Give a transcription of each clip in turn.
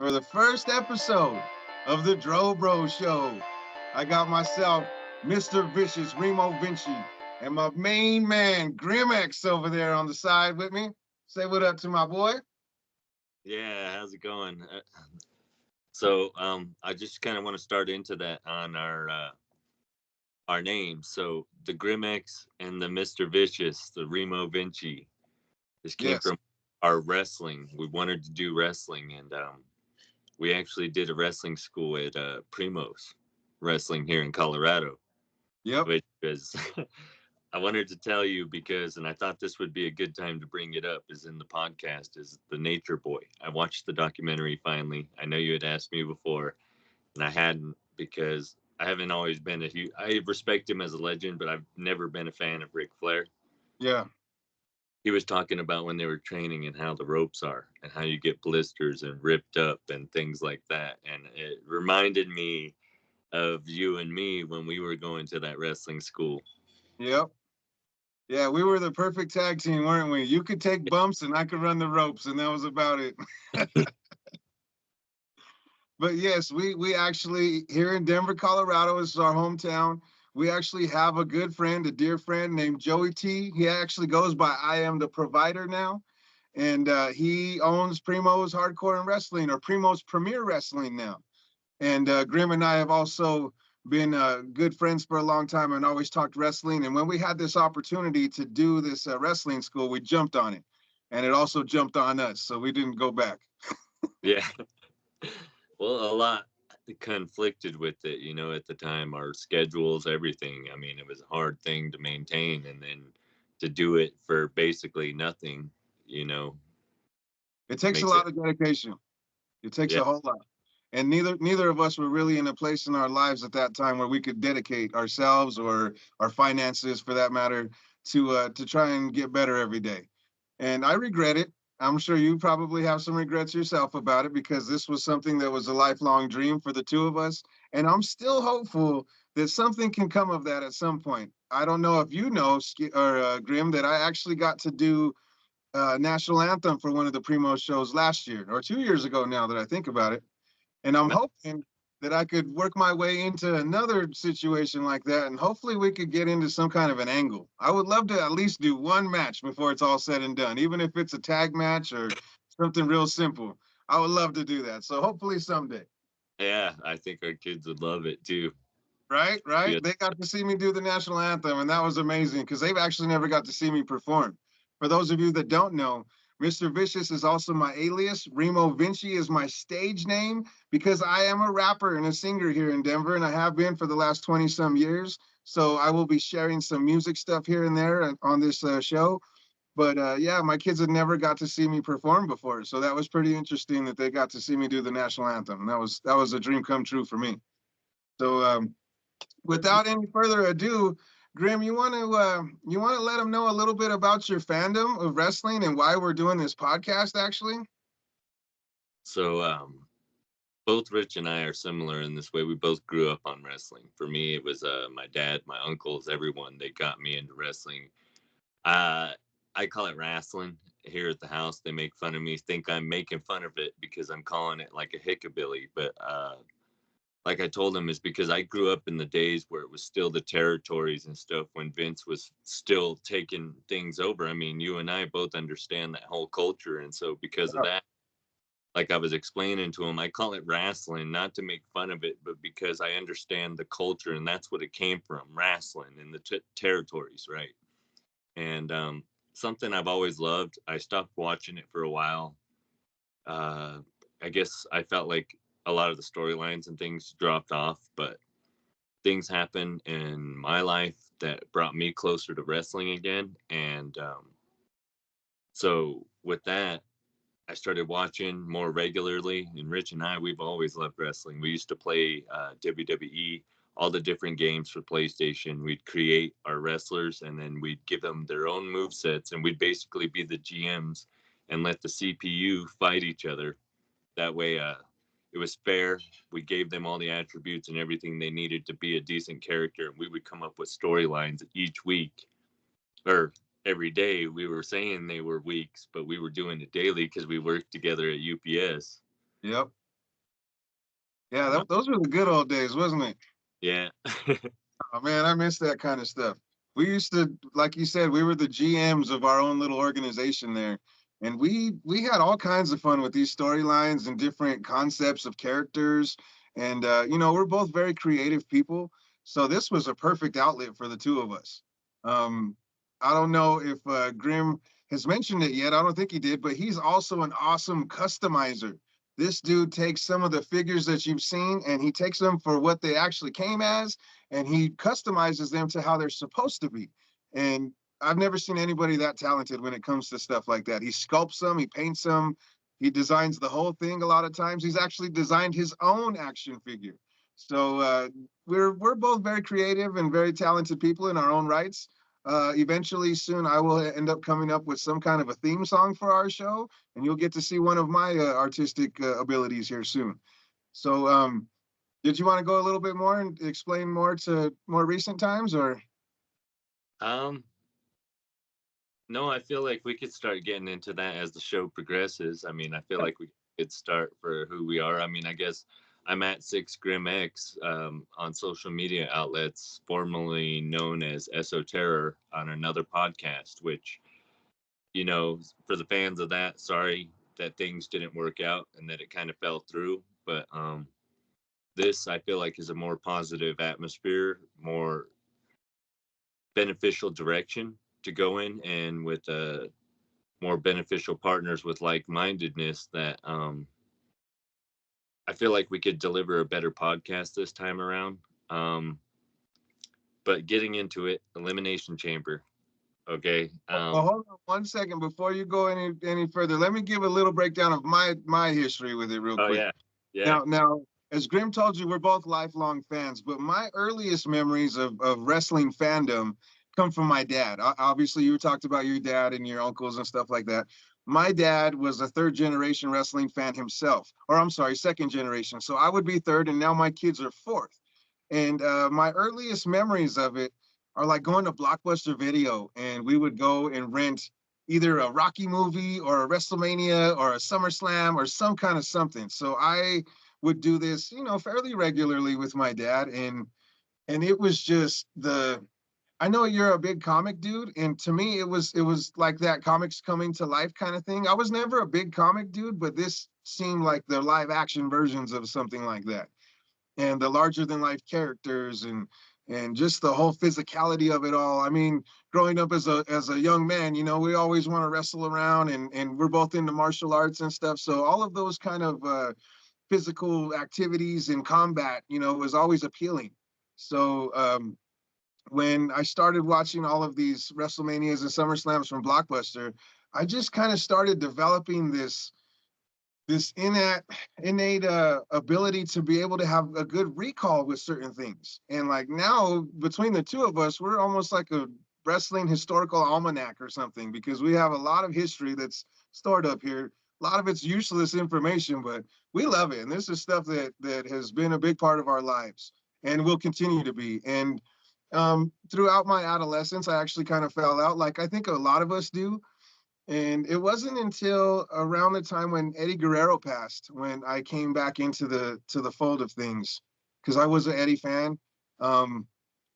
for the first episode of the Dro Bros Show. I got myself Mr. Vicious Remo Vinci and my main man Grimx over there on the side with me. Say what up to my boy. Yeah, how's it going? I just kind of want to start into that on our names. So the Grimex and the Mister Vicious, the Remo Vinci, this came Yes. from our wrestling. We wanted to do wrestling, and we actually did a wrestling school at Primo's Wrestling here in Colorado, Yep. which was I wanted to tell you because, and I thought this would be a good time to bring it up, is in the podcast, is the Nature Boy. I watched the documentary finally. I know you had asked me before, and I hadn't because I haven't always been a huge. I respect him as a legend, but I've never been a fan of Ric Flair. Yeah. He was talking about when they were training and how the ropes are and how you get blisters and ripped up and things like that. And it reminded me of you and me when we were going to that wrestling school. Yep. Yeah, we were the perfect tag team, weren't we? You could take bumps and I could run the ropes, and that was about it. But yes, we actually here in Denver, Colorado, this is our hometown. We actually have a good friend, a dear friend named Joey T. He actually goes by I Am the Provider now, and he owns Primo's Hardcore and Wrestling, or Primo's Premier Wrestling now. And Grim and I have also been good friends for a long time and always talked wrestling. And when we had this opportunity to do this wrestling school, we jumped on it, and it also jumped on us, so we didn't go back. Yeah. Well, a lot conflicted with it, at the time, our schedules, everything. I mean, it was a hard thing to maintain, and then to do it for basically nothing, you know, It takes a makes it, lot of dedication. It takes yeah, a whole lot. And neither of us were really in a place in our lives at that time where we could dedicate ourselves or our finances, for that matter, to try and get better every day. And I regret it. I'm sure you probably have some regrets yourself about it because this was something that was a lifelong dream for the two of us. And I'm still hopeful that something can come of that at some point. I don't know if you know, Grim, that I actually got to do national anthem for one of the Primo shows last year or 2 years ago now that I think about it. And I'm no, hoping that I could work my way into another situation like that. And hopefully we could get into some kind of an angle. I would love to at least do one match before it's all said and done, even if it's a tag match or something real simple. I would love to do that. So hopefully someday. yeah, I think our kids would love it too. Right, right. Yeah. They got to see me do the national anthem, and that was amazing because they've actually never got to see me perform. For those of you that don't know, Mr. Vicious is also my alias. Remo Vinci is my stage name because I am a rapper and a singer here in Denver, and I have been for the last 20 some years. So I will be sharing some music stuff here and there on this show. But yeah, my kids had never got to see me perform before, so that was pretty interesting that they got to see me do the national anthem. That was a dream come true for me. So without any further ado, Grim, you want to let them know a little bit about your fandom of wrestling and why we're doing this podcast, actually? So, both Rich and I are similar in this way. We both grew up on wrestling. For me, it was my dad, my uncles, everyone. They got me into wrestling. Uh, I call it wrestling here at the house. They make fun of me, think I'm making fun of it because I'm calling it like a hickabilly. But like I told him, is because I grew up in the days where it was still the territories and stuff when Vince was still taking things over. I mean, you and I both understand that whole culture. And so because of Yeah. that, like I was explaining to him, I call it wrestling, not to make fun of it, but because I understand the culture and that's what it came from, wrestling in the territories, right? And something I've always loved. I stopped watching it for a while. Uh, I guess I felt like a lot of the storylines and things dropped off, but things happened in my life that brought me closer to wrestling again. And so with that, I started watching more regularly. And Rich and I, we've always loved wrestling. We used to play WWE, all the different games for PlayStation. We'd create our wrestlers and then we'd give them their own move sets, and we'd basically be the GMs and let the CPU fight each other. That way, it was fair. We gave them all the attributes and everything they needed to be a decent character, and we would come up with storylines each week or every day. We were saying they were weeks, but we were doing it daily because we worked together at UPS. Yep. Yeah, you know? those were the good old days, wasn't it? Yeah. Oh man, I miss that kind of stuff. We used to, like you said, we were the GMs of our own little organization there, and we had all kinds of fun with these storylines and different concepts of characters. And we're both very creative people, so this was a perfect outlet for the two of us. Um, I don't know if Grim has mentioned it yet. I don't think he did, but he's also an awesome customizer. This dude takes some of the figures that you've seen and he takes them for what they actually came as, and he customizes them to how they're supposed to be. And I've never seen anybody that talented when it comes to stuff like that. He sculpts them, he paints them, he designs the whole thing. A lot of times, he's actually designed his own action figure. So we're both very creative and very talented people in our own rights. Eventually, soon, I will end up coming up with some kind of a theme song for our show, and you'll get to see one of my artistic abilities here soon. So, did you want to go a little bit more and explain more to more recent times, or? Um, no, I feel like we could start getting into that as the show progresses. I mean, I feel like we could start for who we are. I mean, I guess I'm at Six Grim X on social media outlets, formerly known as Esoterror, on another podcast, which, for the fans of that, sorry that things didn't work out and that it kind of fell through. But this, I feel like, is a more positive atmosphere, more beneficial direction to go in, and with more beneficial partners with like-mindedness that I feel like we could deliver a better podcast this time around. Um, but getting into it, Elimination Chamber. Okay. Well, hold on 1 second before you go any further. Let me give a little breakdown of my history with it real Oh quick. yeah, yeah, Now, as Grim told you, we're both lifelong fans, but my earliest memories of wrestling fandom come from my dad. Obviously, you talked about your dad and your uncles and stuff like that. My dad was a third generation wrestling fan himself, or I'm sorry, second generation. So I would be third, and now my kids are fourth. And my earliest memories of it are like going to Blockbuster Video, and we would go and rent either a Rocky movie or a WrestleMania or a SummerSlam or some kind of something. So I would do this, fairly regularly with my dad, and it was just the. I know you're a big comic dude, and to me, it was like that comics coming to life kind of thing. I was never a big comic dude, but this seemed like the live action versions of something like that, and the larger than life characters and just the whole physicality of it all. I mean, growing up as a young man, we always want to wrestle around, and we're both into martial arts and stuff. So all of those kind of physical activities and combat, was always appealing. So when I started watching all of these WrestleManias and SummerSlams from Blockbuster, I just kind of started developing this innate ability to be able to have a good recall with certain things. And like now, between the two of us, we're almost like a wrestling historical almanac or something, because we have a lot of history that's stored up here. A lot of it's useless information, but we love it. And this is stuff that has been a big part of our lives and will continue to be. And throughout my adolescence, I actually kind of fell out, like I think a lot of us do, and it wasn't until around the time when Eddie Guerrero passed when I came back into the fold of things, because I was an Eddie fan. Um,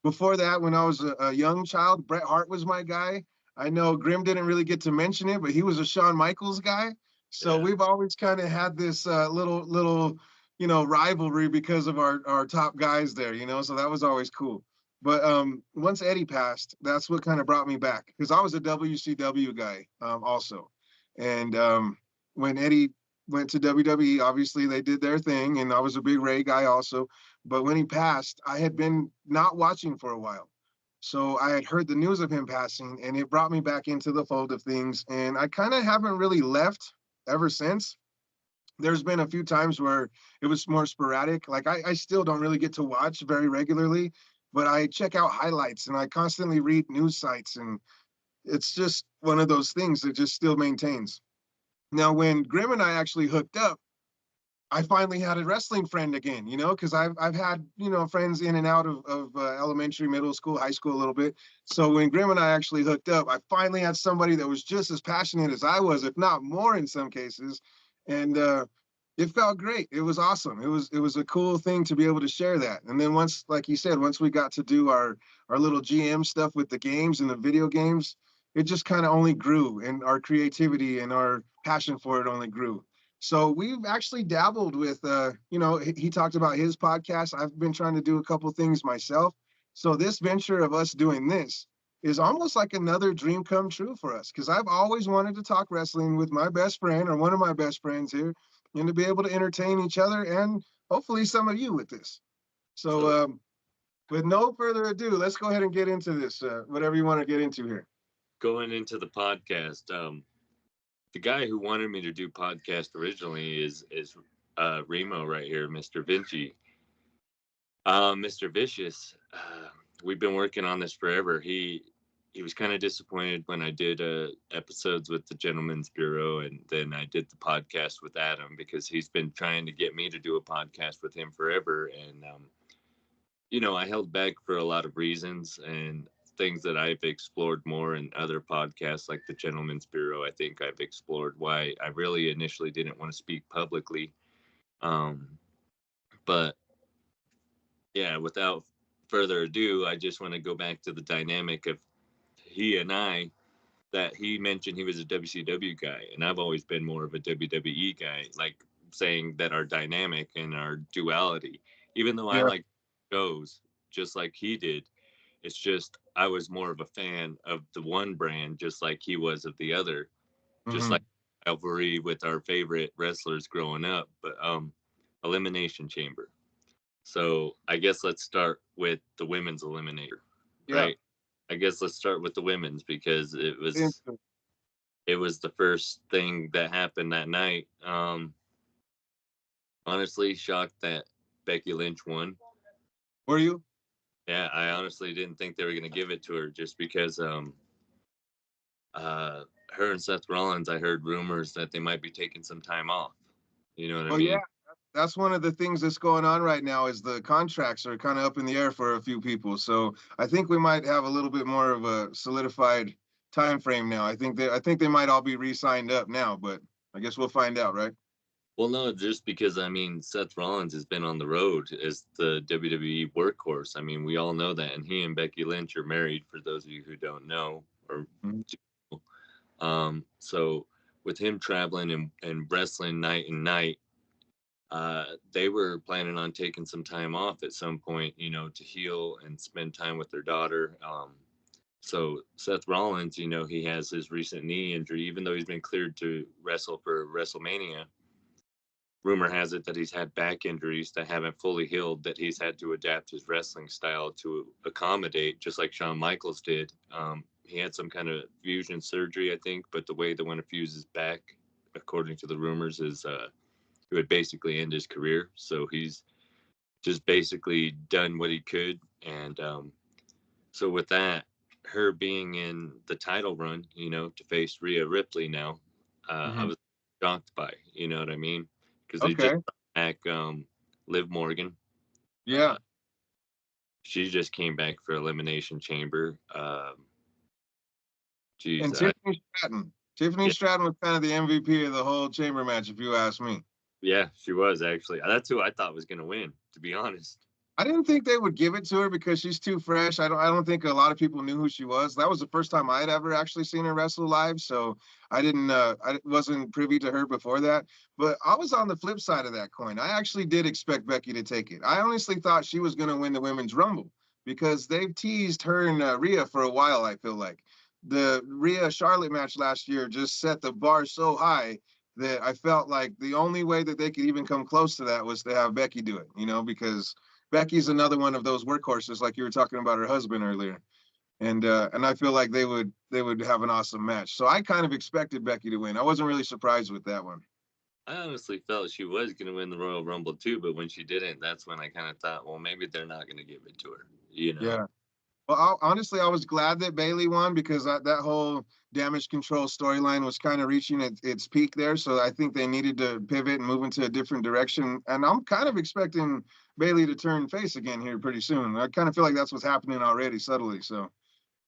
Before that, when I was a young child, Bret Hart was my guy. I know Grim didn't really get to mention it, but he was a Shawn Michaels guy. So yeah. we've always kind of had this little rivalry because of our top guys there. So that was always cool. But once Eddie passed, that's what kind of brought me back, because I was a WCW guy also. And when Eddie went to WWE, obviously they did their thing, and I was a big Ray guy also. But when he passed, I had been not watching for a while. So I had heard the news of him passing, and it brought me back into the fold of things. And I kind of haven't really left ever since. There's been a few times where it was more sporadic. Like I still don't really get to watch very regularly, but I check out highlights and I constantly read news sites. And it's just one of those things that just still maintains. Now, when Grim and I actually hooked up, I finally had a wrestling friend again, because I've had, friends in and out of elementary, middle school, high school a little bit. So when Grim and I actually hooked up, I finally had somebody that was just as passionate as I was, if not more in some cases. And It felt great. It was awesome. It was a cool thing to be able to share that. And then once, like you said, once we got to do our little GM stuff with the games and the video games, it just kind of only grew, and our creativity and our passion for it only grew. So we've actually dabbled with, he talked about his podcast. I've been trying to do a couple things myself. So this venture of us doing this is almost like another dream come true for us, because I've always wanted to talk wrestling with my best friend, or one of my best friends here, and to be able to entertain each other and hopefully some of you with this. So, So with no further ado, let's go ahead and get into this, whatever you want to get into here. going into the podcast, the guy who wanted me to do podcast originally is Remo right here, Mr. Vinci. Mr. Vicious, we've been working on this forever. He was kind of disappointed when I did episodes with the Gentleman's Bureau, and then I did the podcast with Adam, because he's been trying to get me to do a podcast with him forever. And I held back for a lot of reasons and things that I've explored more in other podcasts like the Gentleman's Bureau. I think I've explored why I really initially didn't want to speak publicly. Um, but yeah, without further ado, I just want to go back to the dynamic of he and I, that he mentioned he was a WCW guy, and I've always been more of a WWE guy, like saying that our dynamic and our duality, even though I Yeah. like shows just like he did, it's just I was more of a fan of the one brand, just like he was of the other, just Hmm. like rivalry with our favorite wrestlers growing up. But Elimination Chamber. So I guess let's start with the women's eliminator, Yeah. right? I guess let's start with the women's, because it was Into- it was the first thing that happened that night. Honestly, shocked that Becky Lynch won. Were you? Yeah, I honestly didn't think they were gonna give it to her, just because her and Seth Rollins, I heard rumors that they might be taking some time off. You know what I Oh yeah. mean? That's one of the things that's going on right now, is the contracts are kind of up in the air for a few people. So I think we might have a little bit more of a solidified time frame now. I think they might all be re-signed up now, but I guess we'll find out, right? Well, no, just because I mean Seth Rollins has been on the road as the WWE workhorse. I mean, we all know that, and he and Becky Lynch are married. For those of you who don't know, or Mhm. so with him traveling and wrestling night and night, they were planning on taking some time off at some point, to heal and spend time with their daughter. So Seth Rollins, he has his recent knee injury, even though he's been cleared to wrestle for WrestleMania. Rumor has it that he's had back injuries that haven't fully healed, that he's had to adapt his wrestling style to accommodate, just like Shawn Michaels did. He had some kind of fusion surgery, I think, but the way they want to fuse his back, according to the rumors, is it would basically end his career. So he's just basically done what he could. And so with that, her being in the title run, to face Rhea Ripley now, I Mhm. was shocked by, you know what I mean? Because they just Okay. brought back Liv Morgan. Yeah. Uh, she just came back for Elimination Chamber. Geez, And Tiffany Stratton. Tiffany yeah, Stratton was kind of the MVP of the whole chamber match, if you ask me. yeah, she was actually. That's who I thought was gonna win, to be honest. I didn't think they would give it to her because she's too fresh. I don't think a lot of people knew who she was. That was the first time I'd ever actually seen her wrestle live, so I wasn't privy to her before that. But I was on the flip side of that coin. I actually did expect Becky to take it. I honestly thought she was going to win the women's rumble, because they've teased her and Rhea for a while. I feel like the Rhea Charlotte match last year just set the bar so high that I felt like the only way that they could even come close to that was to have Becky do it, because Becky's another one of those workhorses, like you were talking about her husband earlier, and I feel like they would have an awesome match. So I kind of expected Becky to win. I wasn't really surprised with that one. I honestly felt she was going to win the Royal Rumble too, but when she didn't, that's when I kind of thought, well, maybe they're not going to give it to her, you know? Yeah. Well, honestly, I was glad that Bailey won, because that whole damage control storyline was kind of reaching its peak there. So I think they needed to pivot and move into a different direction. And I'm kind of expecting Bailey to turn face again here pretty soon. I kind of feel like that's what's happening already subtly. So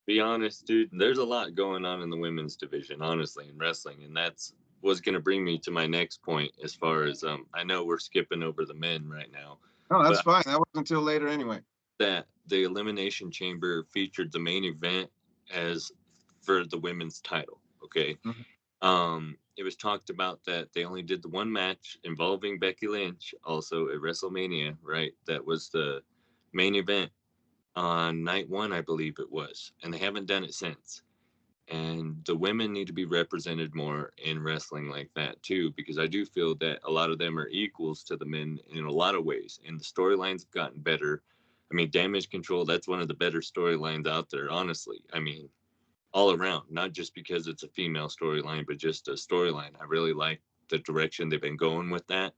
Be honest, dude, there's a lot going on in the women's division, honestly, in wrestling. And that's was going to bring me to my next point as far as I know we're skipping over the men right now, No, that's but fine. That wasn't until later anyway. that the Elimination Chamber featured the main event as for the women's title. Okay. Mhm. It was talked about that they only did the one match involving Becky Lynch, also at WrestleMania, right? That was the main event on night one, I believe it was, and they haven't done it since. And the women need to be represented more in wrestling like that too, because I do feel that a lot of them are equals to the men in a lot of ways, and the storylines have gotten better. I mean, Damage Control, that's one of the better storylines out there, honestly. I mean, all around, not just because it's a female storyline, but just a storyline. I really like the direction they've been going with that.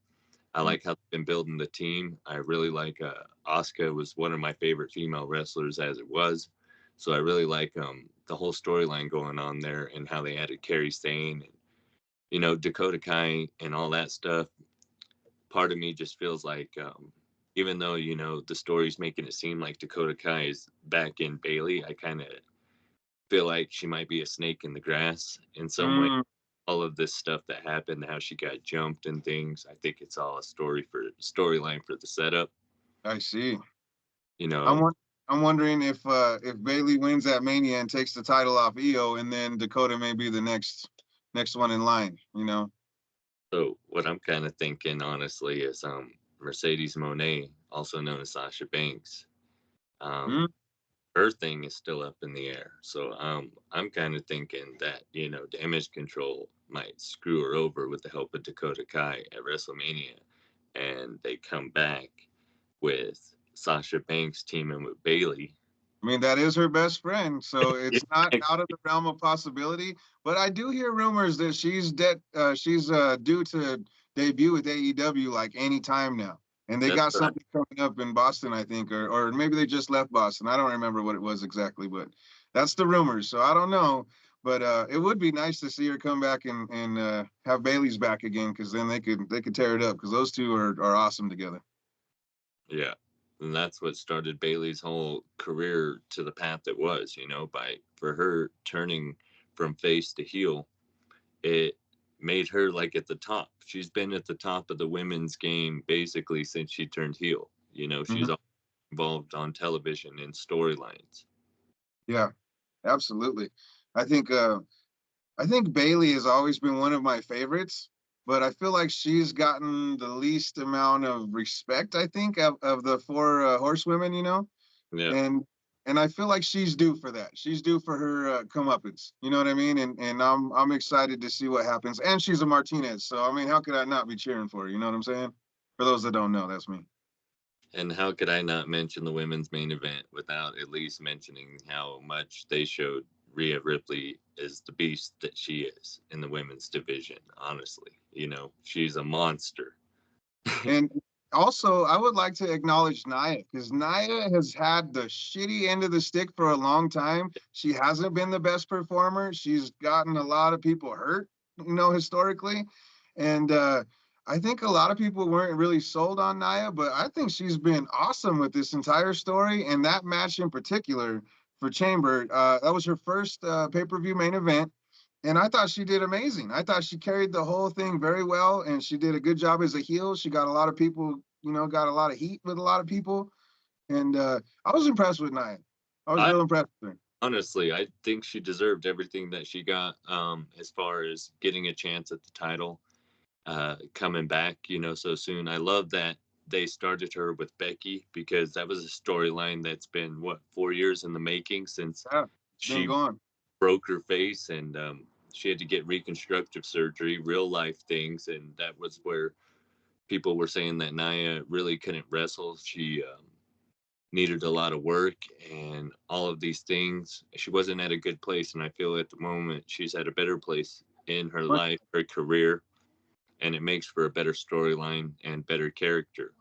I Mhm. like how they've been building the team. I really like Asuka was one of my favorite female wrestlers as it was. So I really like the whole storyline going on there and how they added Carrie Sane and Dakota Kai and all that stuff. Part of me just feels like even though the story's making it seem like Dakota Kai is back in Bailey, I kind of feel like she might be a snake in the grass in some way. Mm, All of this stuff that happened, how she got jumped and things. I think it's all a storyline for the setup. I see. You I'm know, won- I'm wondering if Bailey wins at Mania and takes the title off Io, and then Dakota may be the next one in line. so what I'm kind of thinking, honestly, is Mercedes Monet, also known as Sasha Banks. Um, Mm, her thing is still up in the air. So I'm kind of thinking that Damage Control might screw her over with the help of Dakota Kai at WrestleMania, and they come back with Sasha Banks teaming with Bailey. I mean, that is her best friend, so it's not out of the realm of possibility. But I do hear rumors that she's due to debut with AEW like any time now, and they That's got what I something coming up in Boston, I think, or maybe they just left Boston. I don't remember what it was exactly, but that's the rumors. So I don't know, but it would be nice to see her come back and have Bailey's back again, because then they could tear it up, because those two are awesome together. yeah. And that's what started Bailey's whole career to the path it was, by for her turning from face to heel, it made her like at the top. She's been at the top of the women's game basically since she turned heel. She's Mhm. involved on television in storylines. Yeah, absolutely. I think uh, I think Bailey has always been one of my favorites, but I feel like she's gotten the least amount of respect, I think, of the four horsewomen. Yeah, And and I feel like she's due for that. She's due for her comeuppance. You know what I mean? And I'm excited to see what happens. And she's a Martinez, so I mean, how could I not be cheering for her? You know what I'm saying? For those that don't know, that's me. and how could I not mention the women's main event without at least mentioning how much they showed Rhea Ripley as the beast that she is in the women's division? Honestly, she's a monster. And also, I would like to acknowledge Naya, because Naya has had the shitty end of the stick for a long time. She hasn't been the best performer. She's gotten a lot of people hurt, historically. And I think a lot of people weren't really sold on Naya, but I think she's been awesome with this entire story. And that match in particular for Chamber, that was her first pay-per-view main event. And I thought she did amazing. I thought she carried the whole thing very well, and she did a good job as a heel. She got a lot of people, got a lot of heat with a lot of people, and I was impressed with Nia. I was I real impressed with her. honestly, I think she deserved everything that she got as far as getting a chance at the title, coming back, so soon. I love that they started her with Becky because that was a storyline that's been, what, 4 years in the making since Yeah, it's been she going. broke her face and she had to get reconstructive surgery, real life things. And that was where people were saying that Nia really couldn't wrestle. She needed a lot of work and all of these things. She wasn't at a good place, and I feel at the moment she's at a better place in her But, life, her career, and it makes for a better storyline and better character.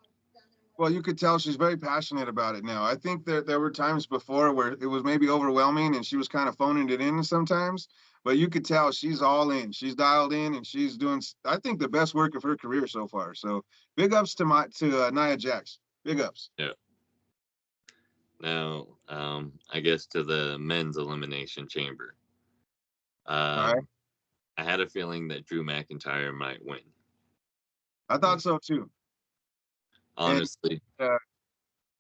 well, you could tell she's very passionate about it now. I think there were times before where it was maybe overwhelming and she was kind of phoning it in sometimes, but you could tell she's all in. She's dialed in, and she's doing, I think, the best work of her career so far. So big ups to Nia Jax. Big ups. Yeah. Now, I guess to the men's elimination chamber. All Um, right. I had a feeling that Drew McIntyre might win. I thought so too. And Honestly, uh,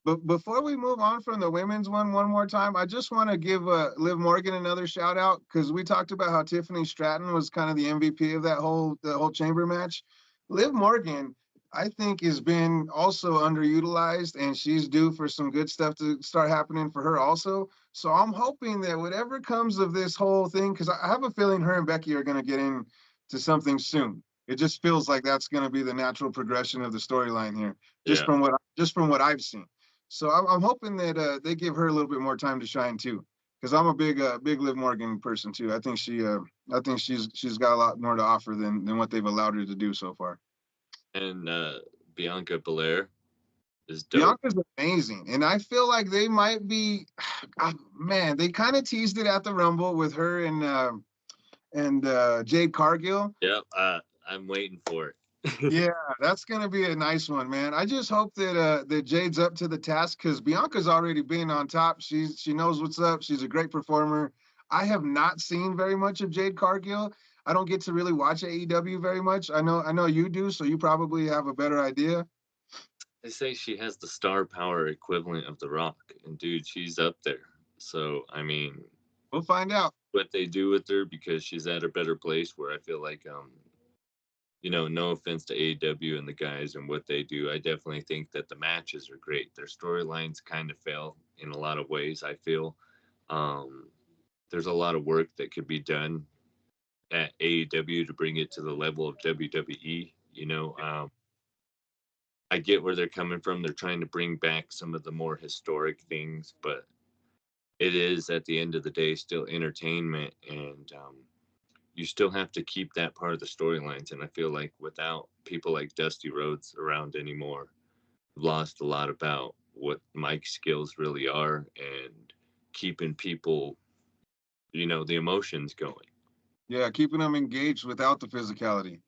but before we move on from the women's one more time, I just want to give Liv Morgan another shout out because we talked about how Tiffany Stratton was kind of the MVP of the whole chamber match. Liv Morgan, I think, has been also underutilized, and she's due for some good stuff to start happening for her also. So I'm hoping that whatever comes of this whole thing, because I have a feeling her and Becky are going to get into something soon. It just feels like that's going to be the natural progression of the storyline here, just yeah. from what I've seen. So I'm hoping that they give her a little bit more time to shine too, because I'm a big Liv Morgan person too. I think she's got a lot more to offer than what they've allowed her to do so far. And Bianca Belair is dope. Bianca's amazing, and I feel like they might be. Oh, man, they kind of teased it at the Rumble with her and Jade Cargill. Yep, I'm waiting for it. Yeah, that's gonna be a nice one, man. I just hope that Jade's up to the task because Bianca's already been on top. She knows what's up. She's a great performer. I have not seen very much of Jade Cargill. I don't get to really watch AEW very much. I know you do, so you probably have a better idea. They say she has the star power equivalent of The Rock, and dude, she's up there. So I mean, We'll find out. what they do with her because she's at a better place where I feel like no offense to AEW and the guys and what they do. I definitely think that the matches are great. Their storylines kind of fail in a lot of ways, I feel. Um, there's a lot of work that could be done at AEW to bring it to the level of WWE. I get where they're coming from. They're trying to bring back some of the more historic things, but it is at the end of the day still entertainment, and you still have to keep that part of the storylines. And I feel like without people like Dusty Rhodes around anymore, we've lost a lot about what Mike's skills really are and keeping people, the emotions going. Yeah, keeping them engaged without the physicality.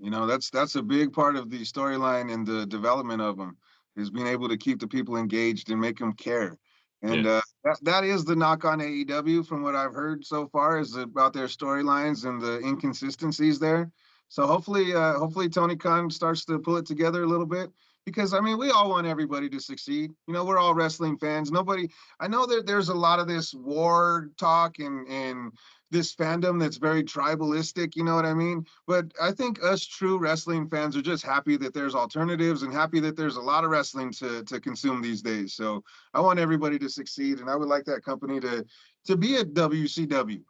That's a big part of the storyline and the development of them is being able to keep the people engaged and make them care. And Yeah. that is the knock on AEW from what I've heard so far is about their storylines and the inconsistencies there. So hopefully Tony Khan starts to pull it together a little bit because I mean we all want everybody to succeed. We're all wrestling fans. Nobody I know that there's a lot of this war talk and this fandom that's very tribalistic, you know what I mean? But I think us true wrestling fans are just happy that there's alternatives and happy that there's a lot of wrestling to consume these days. So I want everybody to succeed, and I would like that company to be a WCW,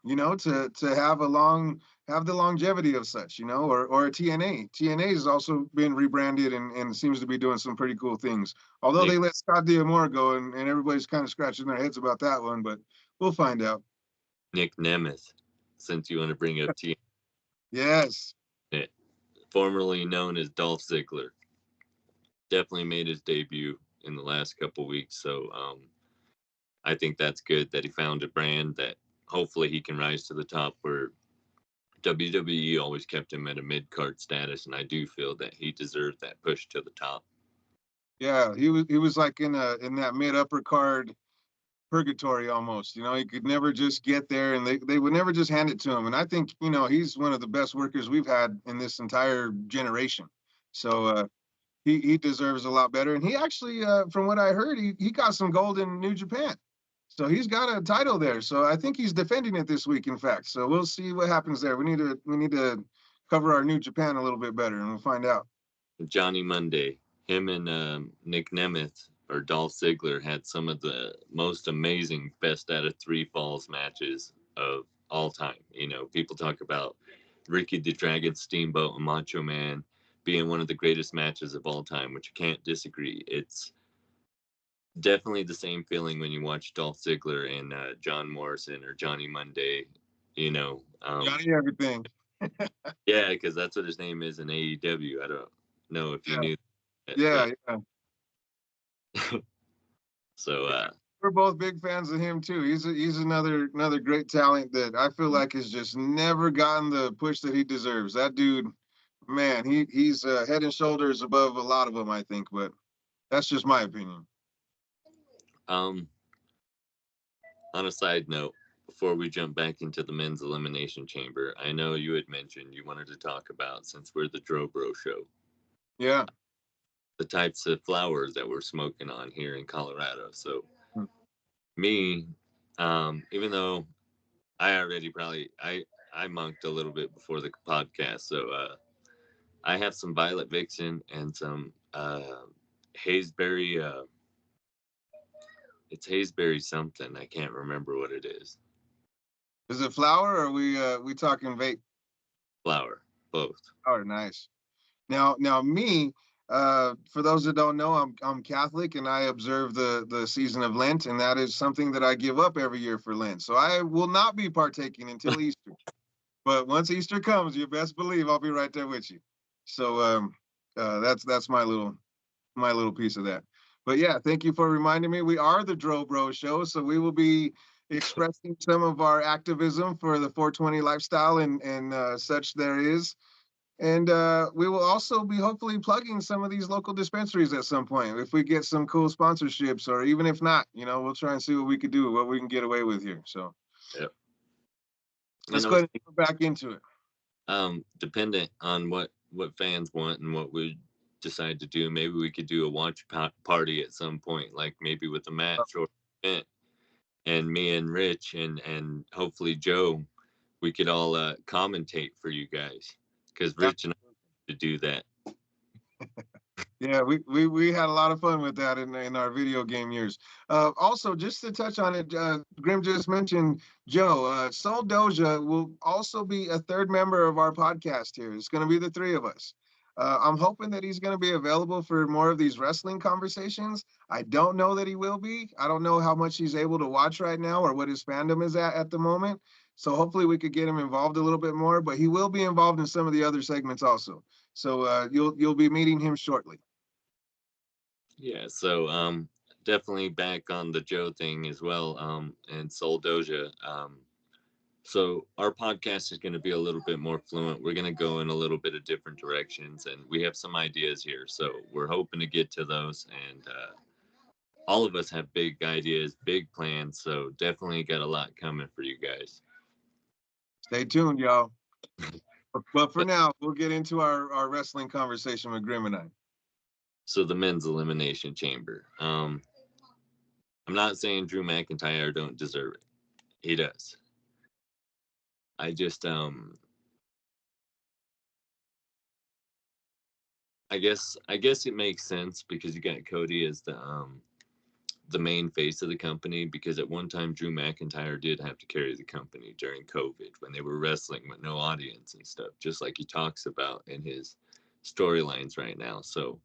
to have the longevity of such, or a TNA. TNA has also been rebranded and seems to be doing some pretty cool things. Although Nick they let Scott D'Amore go, and everybody's kind of scratching their heads about that one, but we'll find out. Nick Nemeth, since you want to bring up Yes. TNA, formerly known as Dolph Ziggler, definitely made his debut in the last couple weeks. So I think that's good that he found a brand that hopefully he can rise to the top where WWE always kept him at a mid card status, and I do feel that he deserved that push to the top. Yeah, he was like in that mid upper card purgatory almost. He could never just get there and they would never just hand it to him. And I think, he's one of the best workers we've had in this entire generation. So he deserves a lot better. And he actually, from what I heard, he got some gold in New Japan. So he's got a title there. So I think he's defending it this week, in fact. So we'll see what happens there. We need to cover our New Japan a little bit better and we'll find out. Johnny Monday, him and Nick Nemeth or Dolph Ziggler had some of the most amazing best out of three falls matches of all time. People talk about Ricky the Dragon Steamboat and Macho Man being one of the greatest matches of all time, which you can't disagree. It's definitely the same feeling when you watch Dolph Ziggler and John Morrison or Johnny Monday. Johnny everything. Yeah, because that's what his name is in AEW. I don't know if you Yeah, knew that, yeah, but yeah. so We're both big fans of him too. He's another great talent that I feel like has just never gotten the push that he deserves. That dude, man, he's head and shoulders above a lot of them, I think. But that's just my opinion. um, on a side note, before we jump back into the men's elimination chamber, I know you had mentioned you wanted to talk about, since we're the Dro Bros Show, Yeah. the types of flowers that we're smoking on here in Colorado. So Hmm. me, even though I already probably I monked a little bit before the podcast, so I have some Violet Vixen and some Hazeberry. It's Hazeberry something. I can't remember what it is. Is it flower or we talking vape? Flower, both. Oh, nice. Now me, for those that don't know, I'm Catholic and I observe the season of Lent, and that is something that I give up every year for Lent. So I will not be partaking until Easter. But once Easter comes, you best believe I'll be right there with you. So that's my little piece of that. But yeah, thank you for reminding me. We are the Dro Bros Show, so we will be expressing some of our activism for the 420 lifestyle and such there is. And we will also be hopefully plugging some of these local dispensaries at some point. If we get some cool sponsorships, or even if not, we'll try and see what we could do, what we can get away with here. So Yep. let's And I go was ahead and go back into it. dependent on what fans want and what we decide to do, maybe we could do a watch party at some point, like maybe with a match or event, and me and Rich and hopefully Joe, we could all commentate for you guys, because Rich and I to do that. Yeah, we had a lot of fun with that in our video game years. Also, just to touch on it, Grim just mentioned Joe. Soul Doja will also be a third member of our podcast here. It's going to be the three of us. I'm hoping that he's going to be available for more of these wrestling conversations. I don't know that he will be. I don't know how much he's able to watch right now or what his fandom is at the moment. So hopefully we could get him involved a little bit more. But he will be involved in some of the other segments also. So you'll be meeting him shortly. Yeah, so definitely back on the Joe thing as well, and Soul Doja. So our podcast is going to be a little bit more fluent. We're going to go in a little bit of different directions, and we have some ideas here. So we're hoping to get to those, and all of us have big ideas, big plans. So definitely got a lot coming for you guys. Stay tuned, y'all. But for But now, we'll get into our wrestling conversation with Grim and I. so the men's elimination chamber. I'm not saying Drew McIntyre don't deserve it. He does. I just I guess it makes sense because you got Cody as the main face of the company, because at one time Drew McIntyre did have to carry the company during COVID when they were wrestling with no audience and stuff, just like he talks about in his storylines right now. So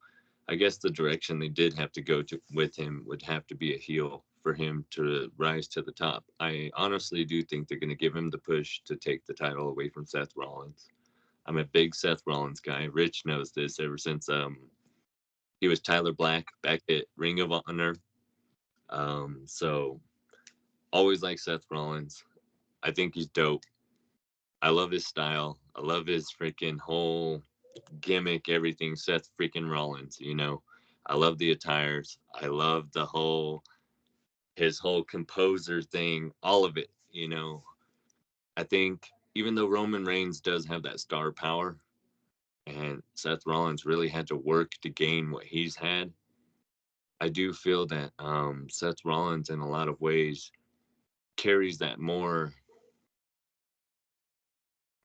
I guess the direction they did have to go to with him would have to be a heel for him to rise to the top. I honestly do think they're going to give him the push to take the title away from Seth Rollins. I'm a big Seth Rollins guy. Rich knows this ever since he was Tyler Black back at Ring of Honor. So always like Seth Rollins. I think he's dope. I love his style. I love his freaking whole gimmick, everything Seth freaking Rollins. I love the attires. I love his whole composer thing, all of it. I think even though Roman Reigns does have that star power, and Seth Rollins really had to work to gain what he's had, I do feel that Seth Rollins in a lot of ways carries that more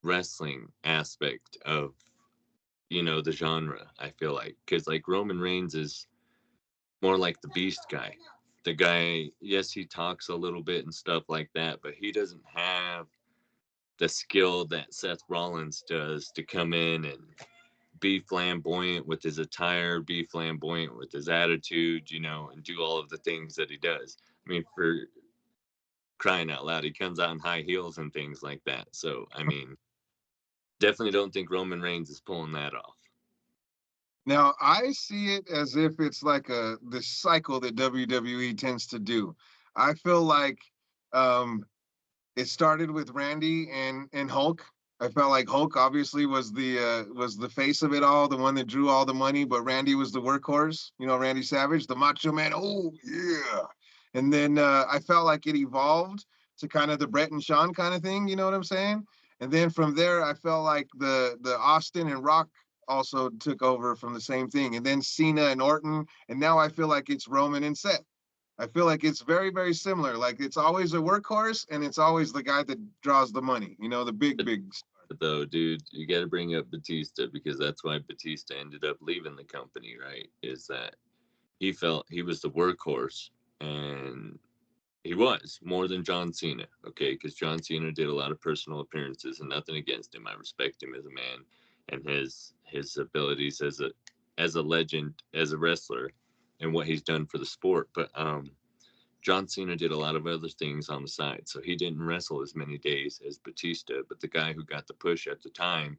wrestling aspect of the genre. I feel like, because like Roman Reigns is more like the beast guy, the guy. Yes, he talks a little bit and stuff like that, but he doesn't have the skill that Seth Rollins does to come in and be flamboyant with his attire, be flamboyant with his attitude, and do all of the things that he does. I mean, for crying out loud, he comes out in high heels and things like that. So I mean, definitely don't think Roman Reigns is pulling that off. Now, I see it as if it's like the cycle that WWE tends to do. I feel like um, it started with Randy and Hulk. I felt like Hulk obviously was the face of it all, the one that drew all the money, but Randy was the workhorse. Randy Savage, the Macho Man. Oh yeah. And then I felt like it evolved to kind of the Brett and Sean kind of thing. You know what I'm saying? And then from there, I felt like the Austin and Rock also took over from the same thing. And then Cena and Orton, and now I feel like it's Roman and Seth. I feel like it's very, very similar. Like it's always a workhorse, and it's always the guy that draws the money. You know, the big star. Though, dude, you got to bring up Batista because that's why Batista ended up leaving the company, right? Is that he felt he was the workhorse, and he was more than John Cena, okay? Because John Cena did a lot of personal appearances, and nothing against him. I respect him as a man and his abilities as a legend, as a wrestler, and what he's done for the sport. But John Cena did a lot of other things on the side, so he didn't wrestle as many days as Batista. But the guy who got the push at the time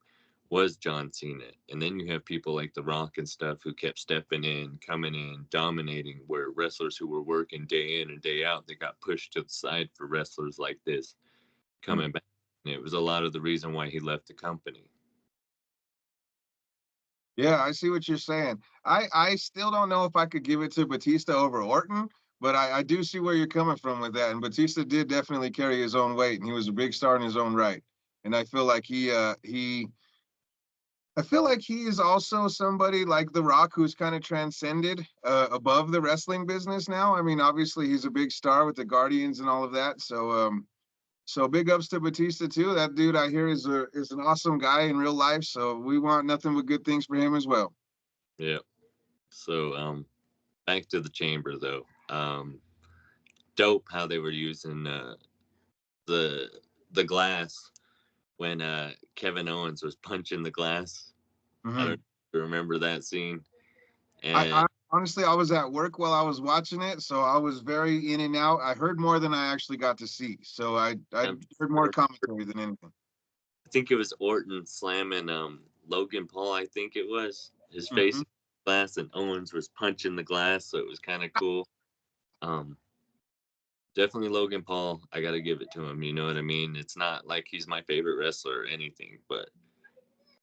was John Cena. And then you have people like The Rock and stuff who kept stepping in, coming in, dominating, where wrestlers who were working day in and day out, they got pushed to the side for wrestlers like this coming back. And it was a lot of the reason why he left the company. Yeah, I see what you're saying. I still don't know if I could give it to Batista over Orton, but I do see where you're coming from with that. And Batista did definitely carry his own weight, and he was a big star in his own right. And I feel like I feel like he is also somebody like The Rock who's kind of transcended above the wrestling business now. I mean, obviously he's a big star with the Guardians and all of that. So big ups to Batista too. That dude I hear is an awesome guy in real life. So we want nothing but good things for him as well. Yeah. So back to the chamber though. Dope how they were using the the glass when Kevin Owens was punching the glass. I Hmm. don't remember that scene. I And honestly I was at work while I was watching it, so I was very in and out. I heard more than I actually got to see. So I I'm heard more commentary than anything. I think it was Orton slamming Logan Paul. I think it was his face Hmm. in the glass, and Owens was punching the glass, so it was kind of cool. Um, Definitely Logan Paul. I got to give it to him. You know what I mean? It's not like he's my favorite wrestler or anything, but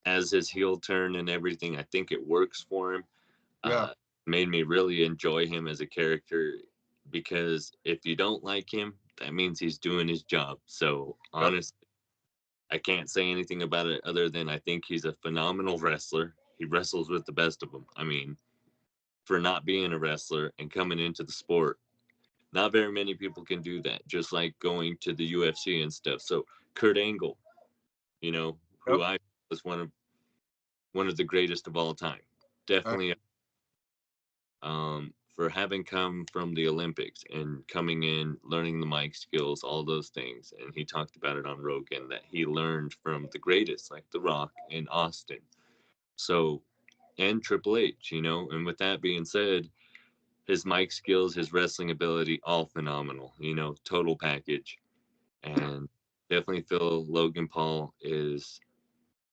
as his heel turn and everything, I think it works for him. Yeah. Made me really enjoy him as a character because if you don't like him, that means he's doing his job. So Yep. honestly, I can't say anything about it other than I think he's a phenomenal wrestler. He wrestles with the best of them. I mean, for not being a wrestler and coming into the sport, not very many people can do that. Just like going to the UFC and stuff. So Kurt Angle, you know, Yep. who I was one of the greatest of all time, Uh, definitely for having come from the Olympics and coming in, learning the mic skills, all those things. And he talked about it on Rogan that he learned from the greatest, like The Rock and Austin. So, and Triple H, you know. And with that being said, his mic skills, his wrestling ability, all phenomenal, you know, total package. And definitely feel Logan Paul is,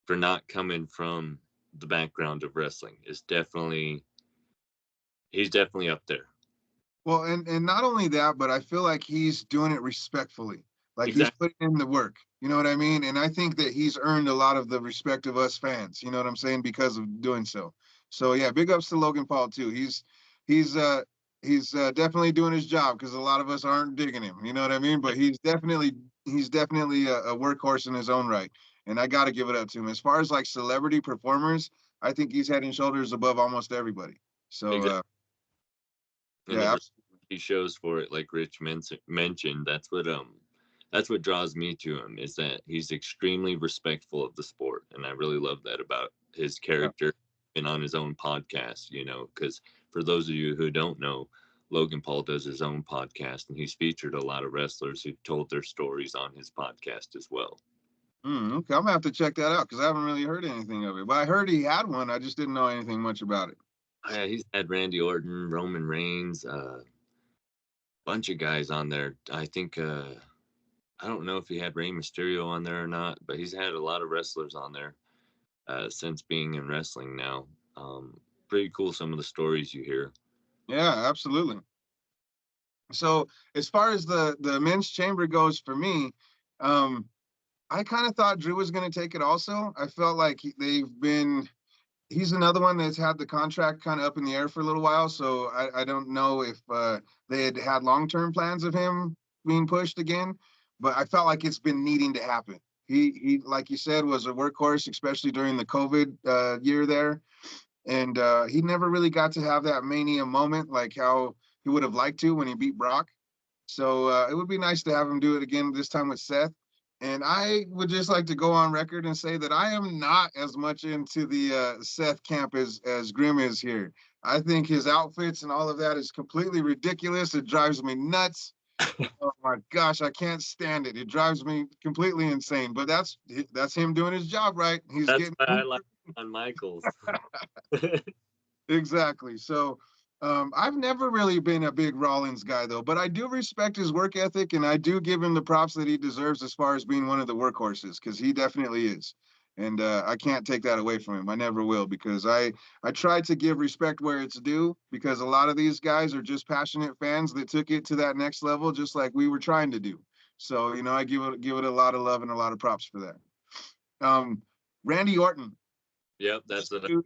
for not coming from the background of wrestling, is definitely, he's definitely up there. Well, and not only that, but I feel like he's doing it respectfully. Like he's Exactly. putting in the work. You know what I mean? And I think that he's earned a lot of the respect of us fans. You know what I'm saying? Because of doing so. So yeah, big ups to Logan Paul too. He's uh he's definitely doing his job because a lot of us aren't digging him. You know what I mean? But he's definitely a workhorse in his own right. And I got to give it up to him. As far as like celebrity performers, I think he's head and shoulders above almost everybody. So Exactly. And the yeah, respect he shows for it, like Rich mentioned, that's what draws me to him is that he's extremely respectful of the sport, and I really love that about his yeah. character and on his own podcast. You know, because for those of you who don't know, Logan Paul does his own podcast, and he's featured a lot of wrestlers who told their stories on his podcast as well. Okay, I'm gonna have to check that out because I haven't really heard anything of it. But I heard he had one. I just didn't know anything much about it. Yeah, he's had Randy Orton, Roman Reigns, bunch of guys on there. I think I don't know if he had Rey Mysterio on there or not, but he's had a lot of wrestlers on there since being in wrestling now. Pretty cool some of the stories you hear. Yeah, absolutely. So as far as the men's chamber goes for me, um, I kind of thought Drew was gonna take it also. I felt like he's another one that's had the contract kind of up in the air for a little while. So I don't know if they had long-term plans of him being pushed again. but I felt like it's been needing to happen. He like you said was a workhorse, especially during the COVID year there, and he never really got to have that mania moment like how he would have liked to when he beat Brock. So it would be nice to have him do it again this time with Seth. And I would just like to go on record and say that I am not as much into the Seth camp as Grim is here. I think his outfits and all of that is completely ridiculous. It drives me nuts. Oh my gosh, I can't stand it. It drives me completely insane. But that's him doing his job right. He's That's getting why I like Shawn Michaels. exactly. So I've never really been a big Rollins guy though, but I do respect his work ethic and I do give him the props that he deserves as far as being one of the workhorses because he definitely is. And I can't take that away from him. I never will because I try to give respect where it's due because a lot of these guys are just passionate fans that took it to that next level, just like we were trying to do. So you know, I give it a lot of love and a lot of props for that. Um, Randy Orton, Yep, that's what dude,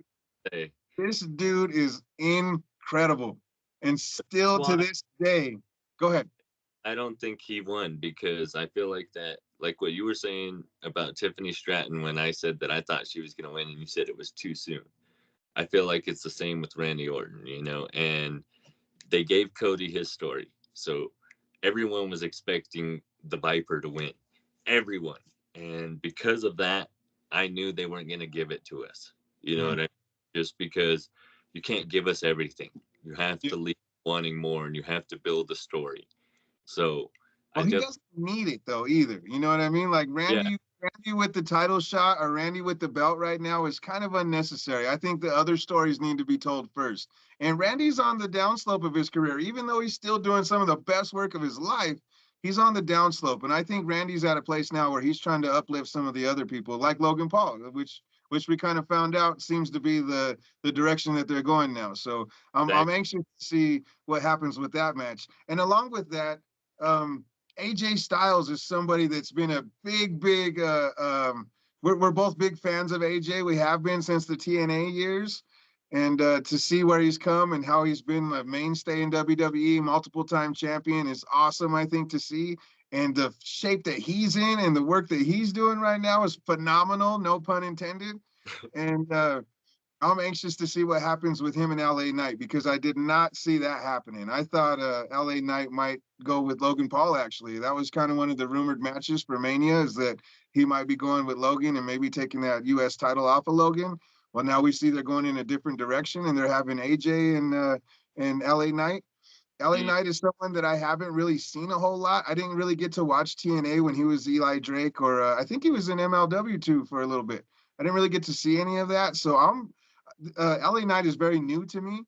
I say. this dude is incredible. And That's still to why this day, go ahead. I don't think he won because I feel like that, like what you were saying about Tiffany Stratton when I said that I thought she was going to win and you said it was too soon. I feel like it's the same with Randy Orton, you know, and they gave Cody his story. So everyone was expecting the Viper to win. Everyone. And because of that, I knew they weren't going to give it to us. You know what Mm. I mean? Just because you can't give us everything. You have Yeah. to leave wanting more and you have to build a story. So I Well, he definitely, doesn't need it though either. You know what I mean? Like yeah, Randy with the title shot or Randy with the belt right now is kind of unnecessary. I think the other stories need to be told first. And Randy's on the downslope of his career, even though he's still doing some of the best work of his life. He's on the downslope, and I think Randy's at a place now where he's trying to uplift some of the other people, like Logan Paul, which we kind of found out seems to be the direction that they're going now. So I'm exactly. anxious to see what happens with that match. And along with that, um, AJ Styles is somebody that's been a big. We're both big fans of AJ. We have been since the TNA years, and to see where he's come and how he's been a mainstay in WWE, multiple time champion, is awesome. I think to see, and the shape that he's in and the work that he's doing right now is phenomenal. No pun intended. And I'm anxious to see what happens with him and LA Knight because I did not see that happening. I thought LA Knight might go with Logan Paul, actually. That was kind of one of the rumored matches for Mania, is that he might be going with Logan and maybe taking that US title off of Logan. Well, now we see they're going in a different direction and they're having AJ and LA Knight. LA Mm, Knight is someone that I haven't really seen a whole lot. I didn't really get to watch TNA when he was Eli Drake, or I think he was in MLW too for a little bit. I didn't really get to see any of that. So LA Knight is very new to me.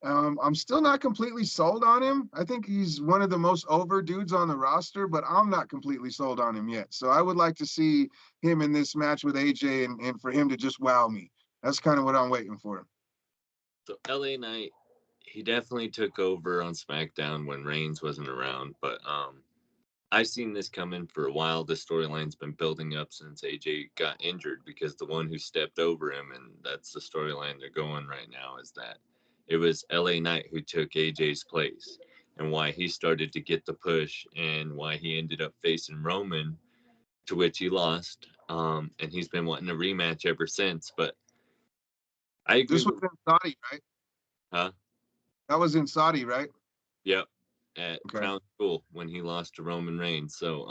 I'm still not completely sold on him. I think he's one of the most over dudes on the roster, but I'm not completely sold on him yet. So I would like to see him in this match with AJ and for him to just wow me. That's kind of what I'm waiting for. so LA Knight, he definitely took over on SmackDown when Reigns wasn't around, but I've seen this coming for a while. This storyline's been building up since AJ got injured because the one who stepped over him, and that's the storyline they're going right now, is that it was LA Knight who took AJ's place and why he started to get the push and why he ended up facing Roman, to which he lost. And he's been wanting a rematch ever since. But I agree This was with, in Saudi, right? huh? That was in Saudi, right? Yep. At Okay. Crown Jewel when he lost to Roman Reigns. So,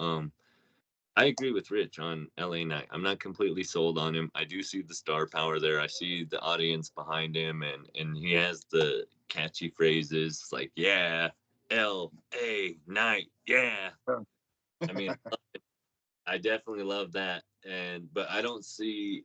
I agree with Rich on LA Knight. I'm not completely sold on him. I do see the star power there. I see the audience behind him, and he has the catchy phrases like "Yeah, LA Knight, yeah." I mean, I definitely love that, and but I don't see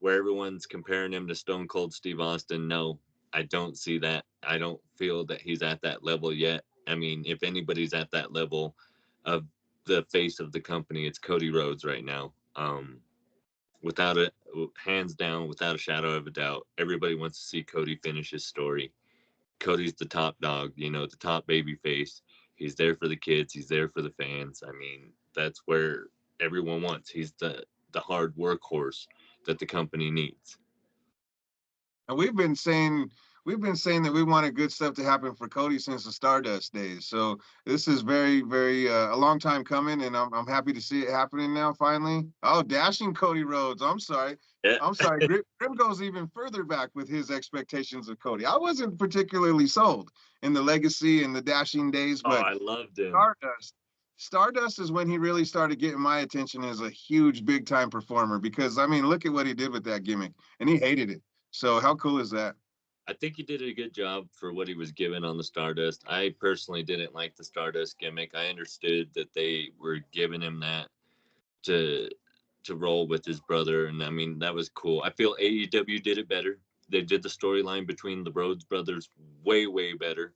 where everyone's comparing him to Stone Cold Steve Austin. No, I don't see that. I don't feel that he's at that level yet. I mean, if anybody's at that level of the face of the company, it's Cody Rhodes right now. Without it, hands down, without a shadow of a doubt, everybody wants to see Cody finish his story. Cody's the top dog, you know, the top baby face. He's there for the kids. He's there for the fans. I mean, that's where everyone wants. He's the hard workhorse that the company needs. And we've been saying we've been saying that we wanted good stuff to happen for Cody since the Stardust days. So this is very, very a long time coming, and I'm happy to see it happening now. Finally. Oh, dashing Cody Rhodes. I'm sorry. Yeah. I'm sorry. Grim goes even further back with his expectations of Cody. I wasn't particularly sold in the Legacy and the dashing days, Oh, but I loved him. Stardust. Stardust is when he really started getting my attention as a huge, big time performer. Because I mean, look at what he did with that gimmick, and he hated it. So how cool is that? I think he did a good job for what he was given on the Stardust. I personally didn't like the Stardust gimmick. I understood that they were giving him that to roll with his brother, and I mean that was cool. I feel AEW did it better. They did the storyline between the Rhodes brothers way better.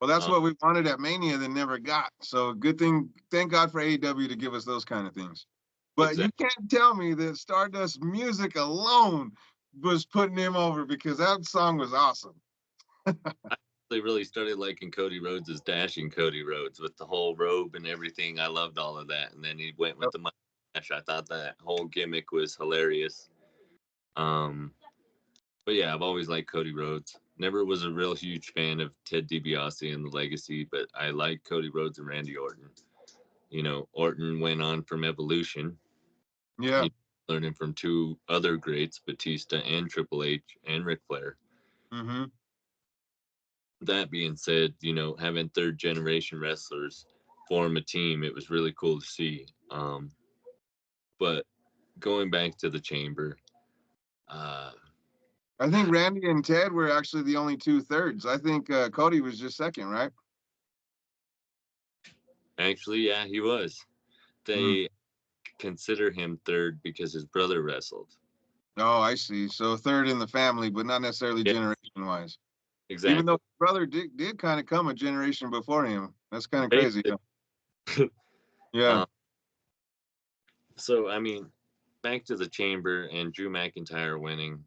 Well, that's Um, what we wanted at Mania that never got. So good thing, thank God for AEW to give us those kind of things. But you exactly. can't tell me that Stardust music alone was putting him over because that song was awesome. They really started liking Cody Rhodes as dashing Cody Rhodes with the whole robe and everything. I loved all of that, and then he went with the mustache. I thought that whole gimmick was hilarious. Um, But yeah, I've always liked Cody Rhodes. Never was a real huge fan of Ted DiBiase and the Legacy, but I like Cody Rhodes and Randy Orton. You know, Orton went on from Evolution, Yeah. you learning from two other greats, Batista and Triple H and Ric Flair. Mm-hmm. That being said, you know, having third generation wrestlers form a team, it was really cool to see. But going back to the chamber, uh, I think Randy and Ted were actually the only two thirds. I think Cody was just second, right? actually, yeah, he was. Mm. They consider him third because his brother wrestled. Oh, I see. So third in the family, but not necessarily Yeah, generation wise. Even though exactly. his brother did kind of come a generation before him. That's kind of crazy. Basically. Yeah. um, so, I mean, back to the chamber and Drew McIntyre winning.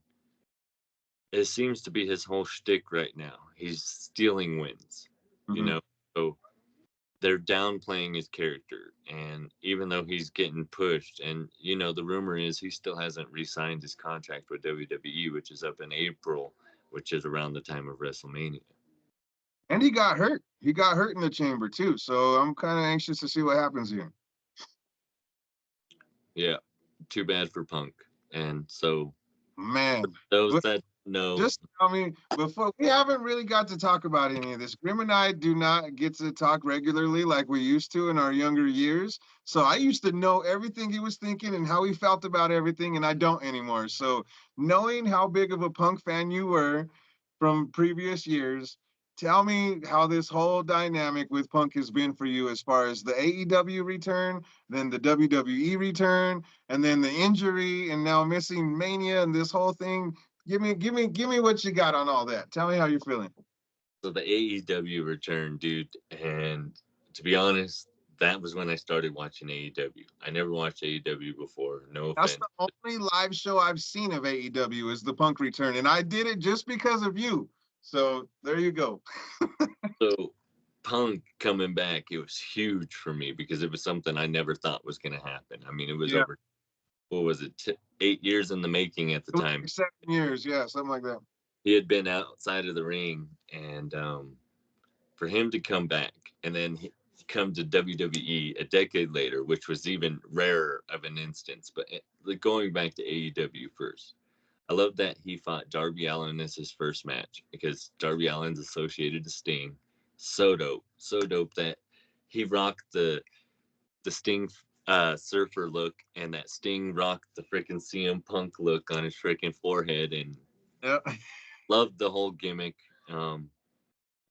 It seems to be his whole shtick right now. He's stealing wins, you Hmm. know. So they're downplaying his character, and even though he's getting pushed, and you know, the rumor is he still hasn't re-signed his contract with WWE, which is up in April, which is around the time of WrestleMania. And he got hurt. He got hurt in the chamber too. So I'm kind of anxious to see what happens here. Yeah, too bad for Punk. And so Man. those that know, Just, I mean, before we haven't really got to talk about any of this. Grim and I do not get to talk regularly like we used to in our younger years. So I used to know everything he was thinking and how he felt about everything, and I don't anymore. So knowing how big of a Punk fan you were from previous years, tell me how this whole dynamic with Punk has been for you as far as the AEW return, then the WWE return, and then the injury, and now missing Mania and this whole thing. Give me what you got on all that. Tell me how you're feeling. so the AEW return, dude, and to be honest, that was when I started watching AEW. I never watched AEW before, no That's offense. the only live show I've seen of AEW is the Punk return, and I did it just because of you. So there you go. So Punk coming back, it was huge for me because it was something I never thought was going to happen. I mean, it was Yeah, over, what was it, 8 years in the making at the it was time. like 7 years. Yeah, something like that. He had been outside of the ring, and for him to come back and then come to WWE a decade later, which was even rarer of an instance. But going back to AEW first, I love that he fought Darby Allin as his first match because Darby Allin's associated to Sting. So dope that he rocked the Sting surfer look, and that Sting rocked the freaking CM Punk look on his freaking forehead, and Yeah, loved the whole gimmick. Um,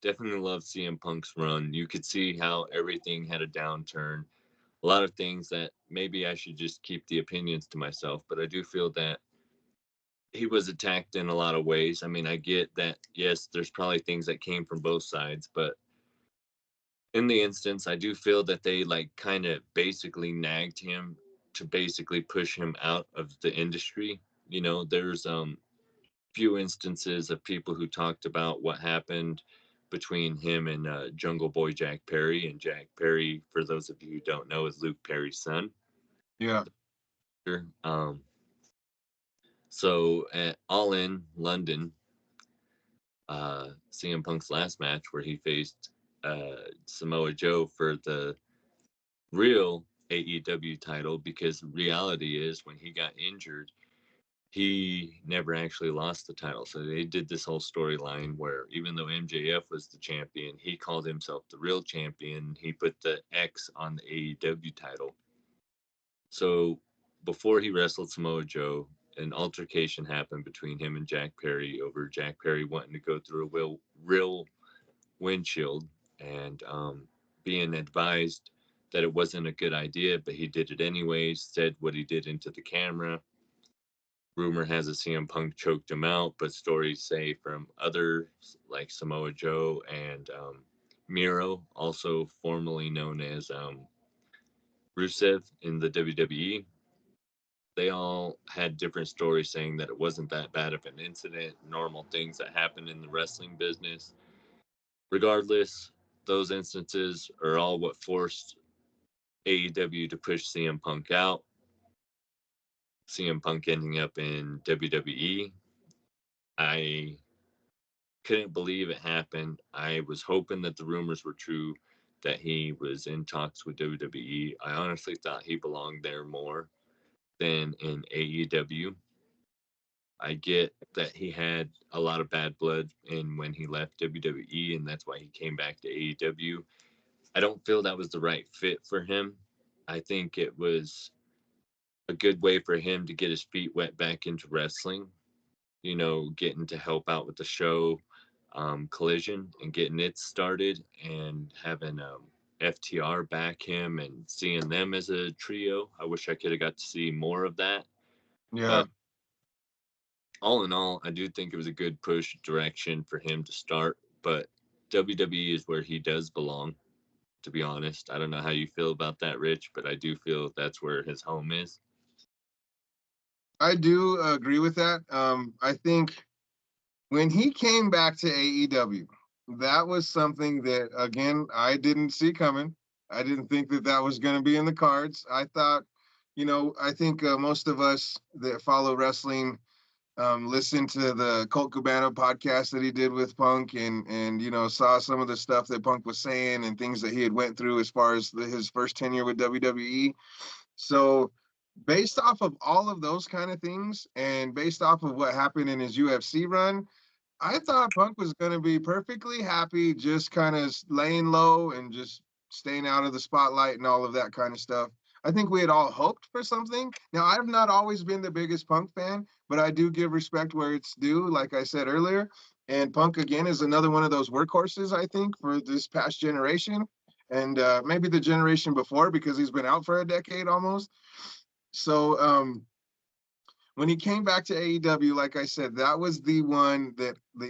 Definitely love CM Punk's run. You could see how everything had a downturn. A lot of things that maybe I should just keep the opinions to myself, but I do feel that he was attacked in a lot of ways. I mean, I get that, yes, there's probably things that came from both sides, but in the instance, I do feel that they like kind of basically nagged him to basically push him out of the industry. You know, there's few instances of people who talked about what happened between him and Jungle Boy Jack Perry. And Jack Perry, for those of you who don't know, is Luke Perry's son. yeah. Um, so at All In London, CM Punk's last match where he faced Samoa Joe for the real AEW title, because reality is when he got injured, he never actually lost the title. So they did this whole storyline where even though MJF was the champion, he called himself the real champion. He put the X on the AEW title. So before he wrestled Samoa Joe, an altercation happened between him and Jack Perry over Jack Perry wanting to go through a real windshield, and being advised that it wasn't a good idea, but he did it anyways, said what he did into the camera. Rumor has it CM Punk choked him out, but stories say from others like Samoa Joe and Miro, also formerly known as Rusev in the WWE, they all had different stories saying that it wasn't that bad of an incident, normal things that happen in the wrestling business. Regardless, those instances are all what forced AEW to push CM Punk out. CM Punk ending up in WWE. I couldn't believe it happened. I was hoping that the rumors were true, that he was in talks with WWE. I honestly thought he belonged there more than in AEW. I get that he had a lot of bad blood in when he left WWE, and that's why he came back to AEW. I don't feel that was the right fit for him. I think it was a good way for him to get his feet wet back into wrestling, getting to help out with the show, Collision, and getting it started, and having FTR back him and seeing them as a trio. I wish I could have got to see more of that. Yeah. But all in all, I do think it was a good push direction for him to start. But WWE is where he does belong, to be honest. I don't know how you feel about that, Rich, but I do feel that's where his home is. I do agree with that. I think when he came back to AEW, that was something that, again, I didn't see coming. I didn't think that that was going to be in the cards. I thought, I think most of us that follow wrestling listened to the Colt Cabana podcast that he did with Punk, and saw some of the stuff that Punk was saying and things that he had went through as far as his first tenure with WWE. So based off of all of those kind of things and based off of what happened in his UFC run, I thought Punk was going to be perfectly happy just kind of laying low and just staying out of the spotlight and all of that kind of stuff. I think we had all hoped for something. Now, I've not always been the biggest Punk fan, but I do give respect where it's due, like I said earlier. And Punk, again, is another one of those workhorses, I think, for this past generation and maybe the generation before, because he's been out for a decade almost. So when he came back to AEW, like I said, that was the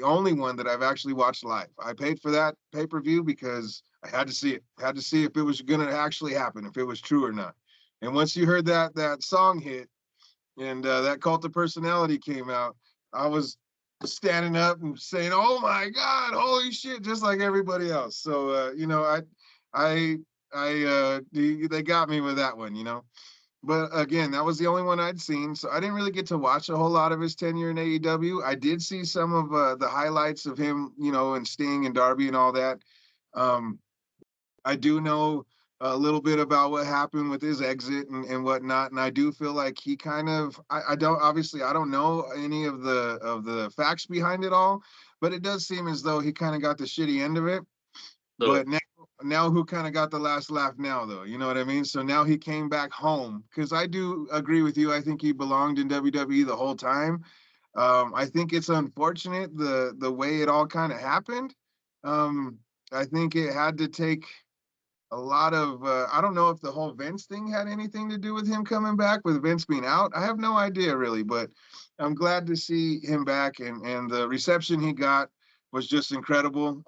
only one that I've actually watched live. I paid for that pay-per-view because I had to see it. I had to see if it was going to actually happen, if it was true or not. And once you heard that song hit and that Cult of Personality came out, I was standing up and saying, "Oh my God, holy shit!" Just like everybody else. So they got me with that one. But again, that was the only one I'd seen, so I didn't really get to watch a whole lot of his tenure in AEW. I did see some of the highlights of him, and Sting and Darby and all that. Um, I do know a little bit about what happened with his exit and whatnot, and I do feel like he kind of I don't know any of the facts behind it all, but it does seem as though he kind of got the shitty end of it. So, But now who kind of got the last laugh now, though? You know what I mean? So now he came back home, because I do agree with you. I think he belonged in WWE the whole time. I think it's unfortunate the way it all kind of happened. I think it had to take a lot of I don't know if the whole Vince thing had anything to do with him coming back, with Vince being out. I have no idea really, but I'm glad to see him back, and the reception he got was just incredible.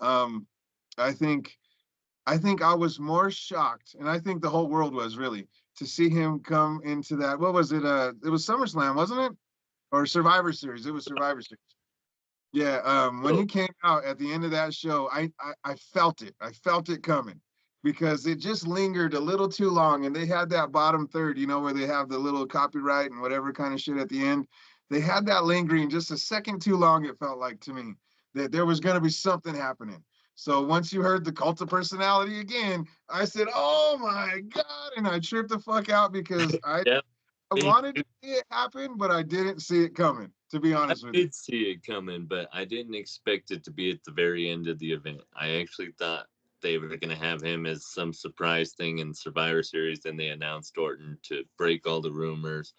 I think I was more shocked, and I think the whole world was really, to see him come into that. What was it? It was SummerSlam, wasn't it? Or Survivor Series? It was Survivor Series. Yeah. When so he came out at the end of that show, I felt it. I felt it coming, because it just lingered a little too long, and they had that bottom third, where they have the little copyright and whatever kind of shit at the end. They had that lingering just a second too long, it felt like to me. that there was going to be something happening. So once you heard the cult of personality again, I said, "Oh my God." And I tripped the fuck out because Yeah, I me wanted to see it happen, but I didn't see it coming, to be I honest with you. did see it coming, but I didn't expect it to be at the very end of the event. I actually thought they were going to have him as some surprise thing in Survivor Series. Then they announced Orton to break all the rumors.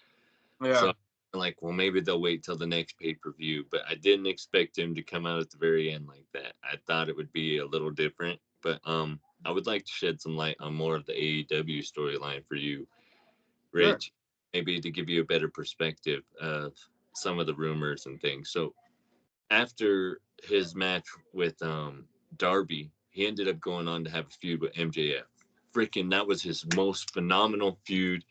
So Yeah, I'm like, well, maybe they'll wait till the next pay per view. But I didn't expect him to come out at the very end like that. I thought it would be a little different. But I would like to shed some light on more of the AEW storyline for you, sure. Rich, maybe to give you a better perspective of some of the rumors and things. So after his match with Darby, he ended up going on to have a feud with MJF. Freaking, that was his most phenomenal feud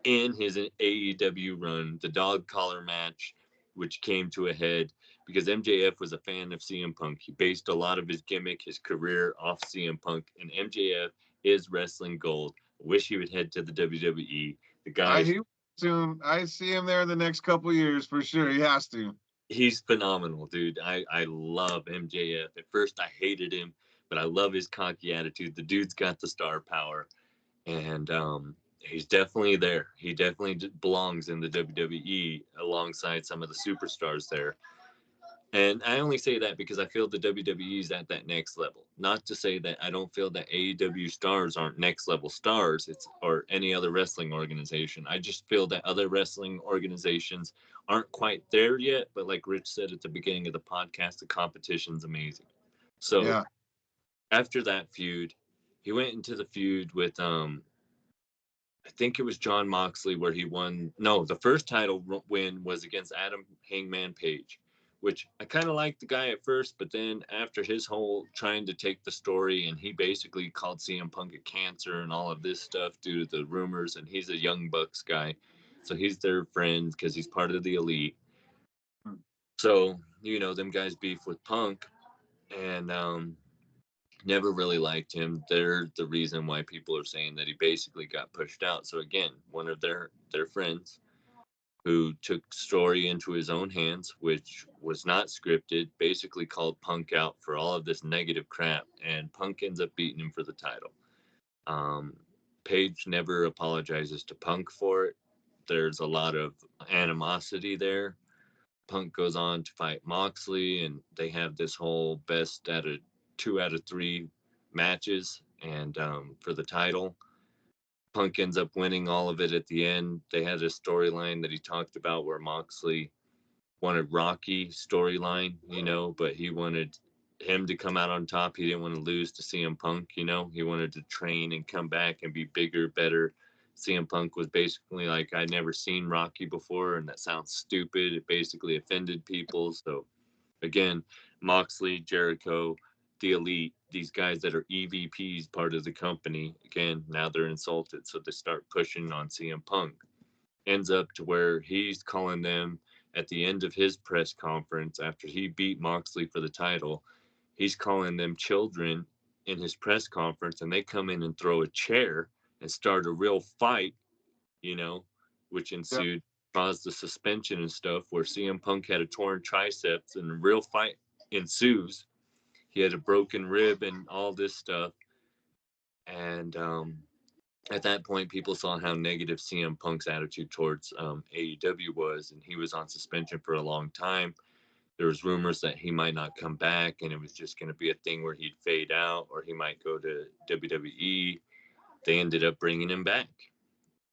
in his AEW run. The dog collar match, which came to a head because MJF was a fan of CM Punk. He based a lot of his gimmick, his career off CM Punk, and MJF is wrestling gold. I wish he would head to the WWE. The I guy's he soon. I see him there in the next couple years for sure. He has to. He's phenomenal, dude. I love MJF. At first, I hated him, but I love his cocky attitude. The dude's got the star power, and he's definitely there. He definitely belongs in the WWE alongside some of the superstars there. And I only say that because I feel the WWE is at that next level. Not to say that I don't feel that AEW stars aren't next level stars. It's or any other wrestling organization. I just feel that other wrestling organizations aren't quite there yet. But like Rich said at the beginning of the podcast, the competition's amazing. So Yeah, after that feud, he went into the feud with I think it was John Moxley where he won. No, the first title win was against Adam Hangman Page, which I kind of liked the guy at first, but then after his whole trying to take the story and he basically called CM Punk a cancer and all of this stuff due to the rumors, and he's a Young Bucks guy, so he's their friend because he's part of the elite. So them guys beef with Punk, and never really liked him. They're the reason why people are saying that he basically got pushed out. So again, one of their friends who took story into his own hands, which was not scripted, basically called Punk out for all of this negative crap, and Punk ends up beating him for the title. Um, Page never apologizes to Punk for it. There's a lot of animosity there. Punk goes on to fight Moxley, and they have this whole best out of 2 out of 3 matches, and for the title, Punk ends up winning all of it at the end. They had a storyline that he talked about where Moxley wanted Rocky storyline, but he wanted him to come out on top. He didn't want to lose to CM Punk, He wanted to train and come back and be bigger, better. CM Punk was basically like, I'd never seen Rocky before, and that sounds stupid. It basically offended people. So again, Moxley, Jericho, the Elite, these guys that are EVPs, part of the company, again, now they're insulted. So they start pushing on CM Punk. Ends up to where he's calling them at the end of his press conference after he beat Moxley for the title. He's calling them children in his press conference, and they come in and throw a chair and start a real fight, you know, which yeah, ensued, caused the suspension and stuff where CM Punk had a torn triceps and a real fight ensues. He had a broken rib and all this stuff. And at that point, people saw how negative CM Punk's attitude towards AEW was, and he was on suspension for a long time. There was rumors that he might not come back, and it was just going to be a thing where he'd fade out, or he might go to WWE. They ended up bringing him back,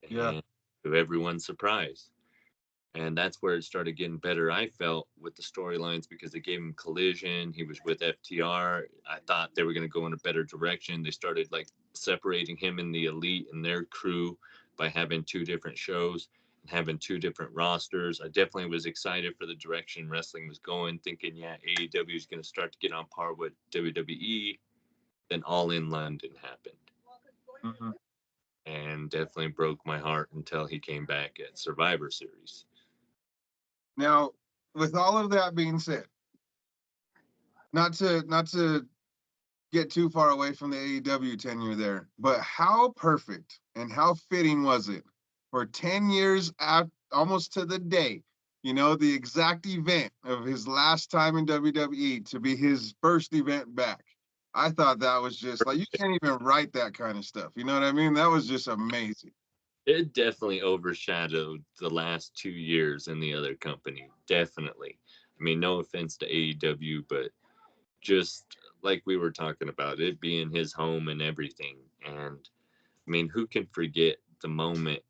yeah, and to everyone's surprise. And that's where it started getting better, I felt, with the storylines because they gave him Collision. He was with FTR. I thought they were going to go in a better direction. They started like separating him and the Elite and their crew by having 2 different shows and having 2 different rosters. I definitely was excited for the direction wrestling was going, thinking, yeah, AEW is going to start to get on par with WWE. Then All in London happened hmm and definitely broke my heart until he came back at Survivor Series. Now, with all of that being said, not to get too far away from the AEW tenure there, but how perfect and how fitting was it for 10 years, almost to the day, You know, the exact event of his last time in WWE to be his first event back. I thought that was just like, you can't even write that kind of stuff. You know what I mean? That was just amazing. It definitely overshadowed the last 2 years in the other company. Definitely. I mean, no offense to AEW, but just like we were talking about, it being his home and everything. And I mean, who can forget the moment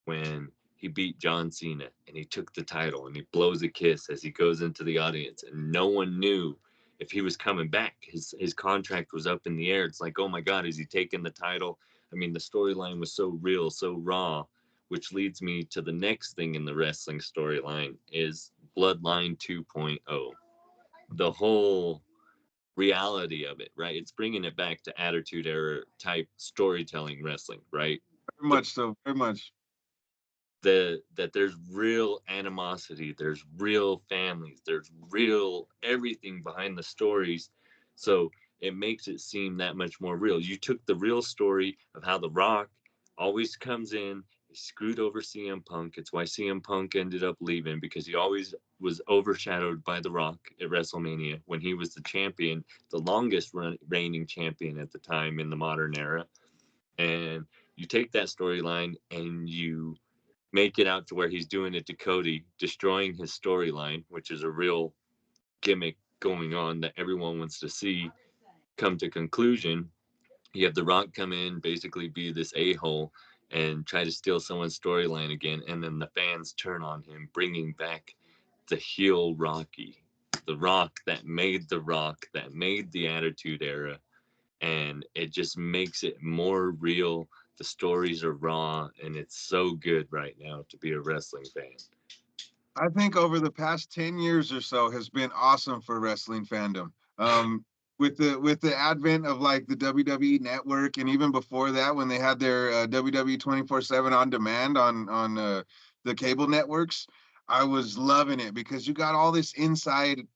when he beat John Cena and he took the title and he blows a kiss as he goes into the audience and no one knew if he was coming back. His contract was up in the air. It's like, oh my God, is he taking the title? I mean, the storyline was so real, so raw, which leads me to the next thing in the wrestling storyline is Bloodline 2.0. The whole reality of it, right? It's bringing it back to Attitude Era type storytelling wrestling, right? Very much so. Very much. That there's real animosity, there's real families, there's real everything behind the stories. So it makes it seem that much more real. You took the real story of how The Rock always comes in, he screwed over CM Punk. It's why CM Punk ended up leaving, because he always was overshadowed by The Rock at WrestleMania when he was the champion, the longest reigning champion at the time in the modern era. And you take that storyline and you make it out to where he's doing it to Cody, destroying his storyline, which is a real gimmick going on that everyone wants to see come to conclusion. You have The Rock come in, basically be this a-hole and try to steal someone's storyline again, and then the fans turn on him, bringing back the heel Rocky, the Rock that made The Rock, that made the Attitude Era, and it just makes it more real. The stories are raw, and it's so good right now to be a wrestling fan. I think over the past 10 years or so has been awesome for wrestling fandom. With the advent of like the WWE network, and even before that when they had their WWE 24/7 on demand on the cable networks, I was loving it because you got all this inside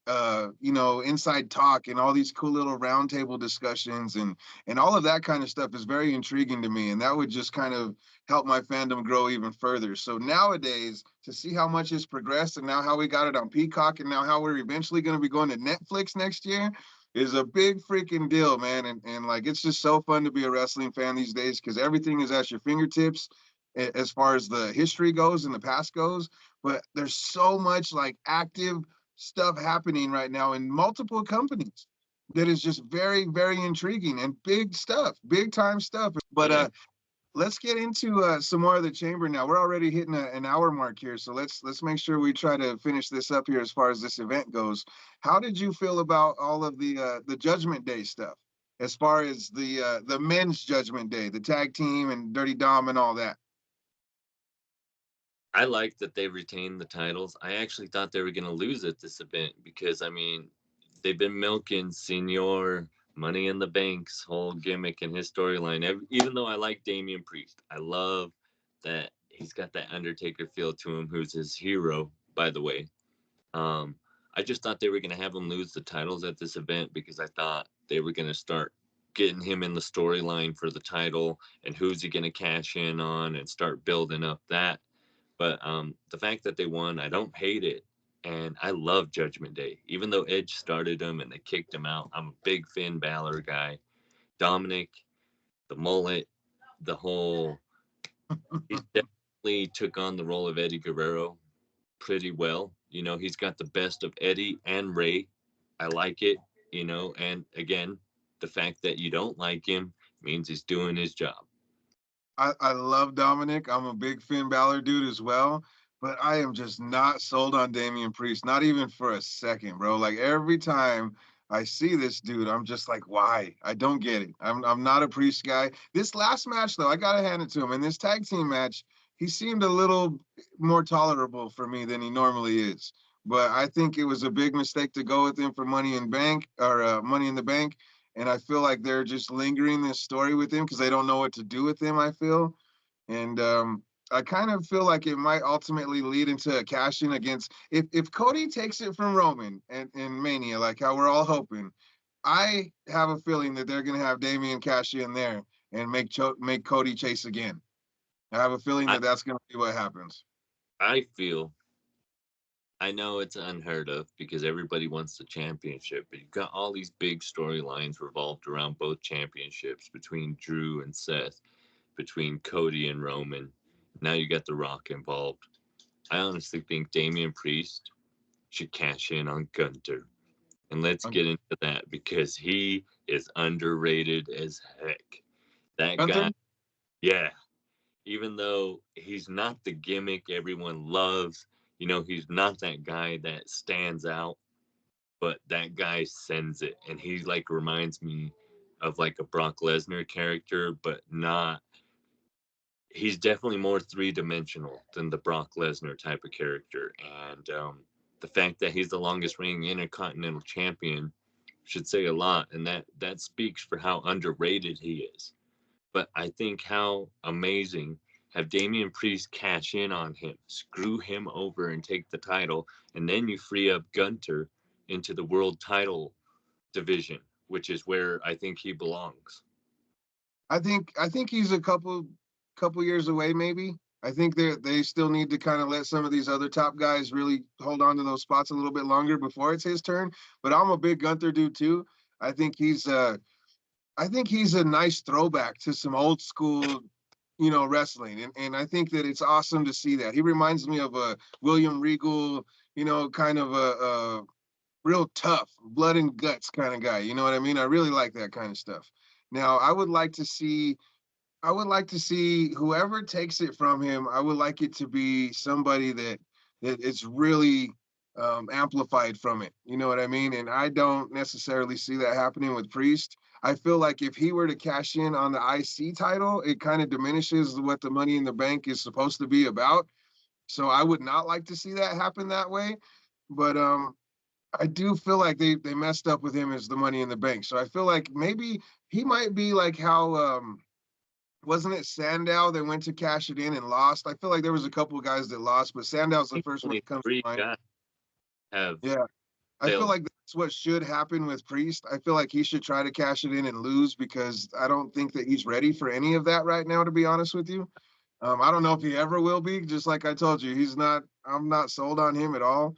inside talk and all these cool little roundtable discussions, and all of that kind of stuff is very intriguing to me, and that would just kind of help my fandom grow even further. So nowadays, to see how much it's progressed and now how we got it on Peacock and now how we're eventually going to be going to Netflix next year is a big freaking deal, man. And like, it's just so fun to be a wrestling fan these days because everything is at your fingertips as far as the history goes and the past goes. But there's so much like active stuff happening right now in multiple companies that is just very, very intriguing and big stuff, big time stuff. But Yeah. let's get into some more of the chamber now. We're already hitting an hour mark here, so let's make sure we try to finish this up here as far as this event goes. How did you feel about all of the Judgment Day stuff, as far as the men's Judgment Day, the tag team and Dirty Dom and all that? I like that they retained the titles. I actually thought they were going to lose at this event because, I mean, they've been milking Senior, Money in the Bank's whole gimmick and his storyline. Even though I like Damian Priest, I love that he's got that Undertaker feel to him, who's his hero, by the way. Um, I just thought they were going to have him lose the titles at this event because I thought they were going to start getting him in the storyline for the title and who's he going to cash in on and start building up that. But the fact that they won, I don't hate it. And I love Judgment Day. Even though Edge started him and they kicked him out, I'm a big Finn Balor guy. Dominic, the mullet, the whole. He definitely took on the role of Eddie Guerrero pretty well. You know, he's got the best of Eddie and Ray. I like it, you know, and again, the fact that you don't like him means he's doing his job. I love Dominic. I'm a big Finn Balor dude as well, but I am just not sold on Damian Priest, not even for a second, bro. Like every time I see this dude, I'm just like, why? I don't get it. I'm not a Priest guy. This last match, though, I gotta hand it to him. In this tag team match, he seemed a little more tolerable for me than he normally is. But I think it was a big mistake to go with him for Money in Bank or Money in the Bank, and I feel like they're just lingering this story with him because they don't know what to do with him. I feel, and I kind of feel like it might ultimately lead into a cash in against if Cody takes it from Roman and Mania, like how we're all hoping. I have a feeling that they're gonna have Damian cash in there and make Cody chase again. I have a feeling I, that that's gonna be what happens. I feel I know it's unheard of because everybody wants the championship, but you've got all these big storylines revolved around both championships between Drew and Seth, between Cody and Roman. Now you got The Rock involved. I honestly think Damian Priest should cash in on Gunter. And let's Um, get into that because he is underrated as heck. That Gunther, guy, yeah, even though he's not the gimmick everyone loves, he's not that guy that stands out, but that guy sends it. And he like reminds me of like a Brock Lesnar character, but not, he's definitely more three-dimensional than the Brock Lesnar type of character. And the fact that he's the longest reigning Intercontinental Champion should say a lot, and that speaks for how underrated he is. But I think how amazing have Damian Priest cash in on him, screw him over and take the title, and then you free up Gunter into the world title division, which is where I think he belongs. I think he's a couple years away, maybe. I think they still need to kind of let some of these other top guys really hold on to those spots a little bit longer before it's his turn. But I'm a big Gunther dude too. I think he's uh I think he's a nice throwback to some old school, wrestling. And I think that it's awesome to see that. He reminds me of a William Regal, kind of a real tough, blood and guts kind of guy. You know what I mean? I really like that kind of stuff. Now, I would like to see whoever takes it from him. I would like it to be somebody that it's really amplified from it. You know what I mean? And I don't necessarily see that happening with Priest. I feel like if he were to cash in on the IC title, it kind of diminishes what the Money in the Bank is supposed to be about. So I would not like to see that happen that way. But I do feel like they messed up with him as the Money in the Bank. So I feel like maybe he might be like how wasn't it Sandow that went to cash it in and lost? I feel like there was a couple of guys that lost, but Sandow's I the think first one only that comes to three mind. guys have Yeah. I feel failed. like that's what should happen with Priest. I feel like he should try to cash it in and lose because I don't think that he's ready for any of that right now, to be honest with you. I don't know if he ever will be. Just like I told you, I'm not sold on him at all.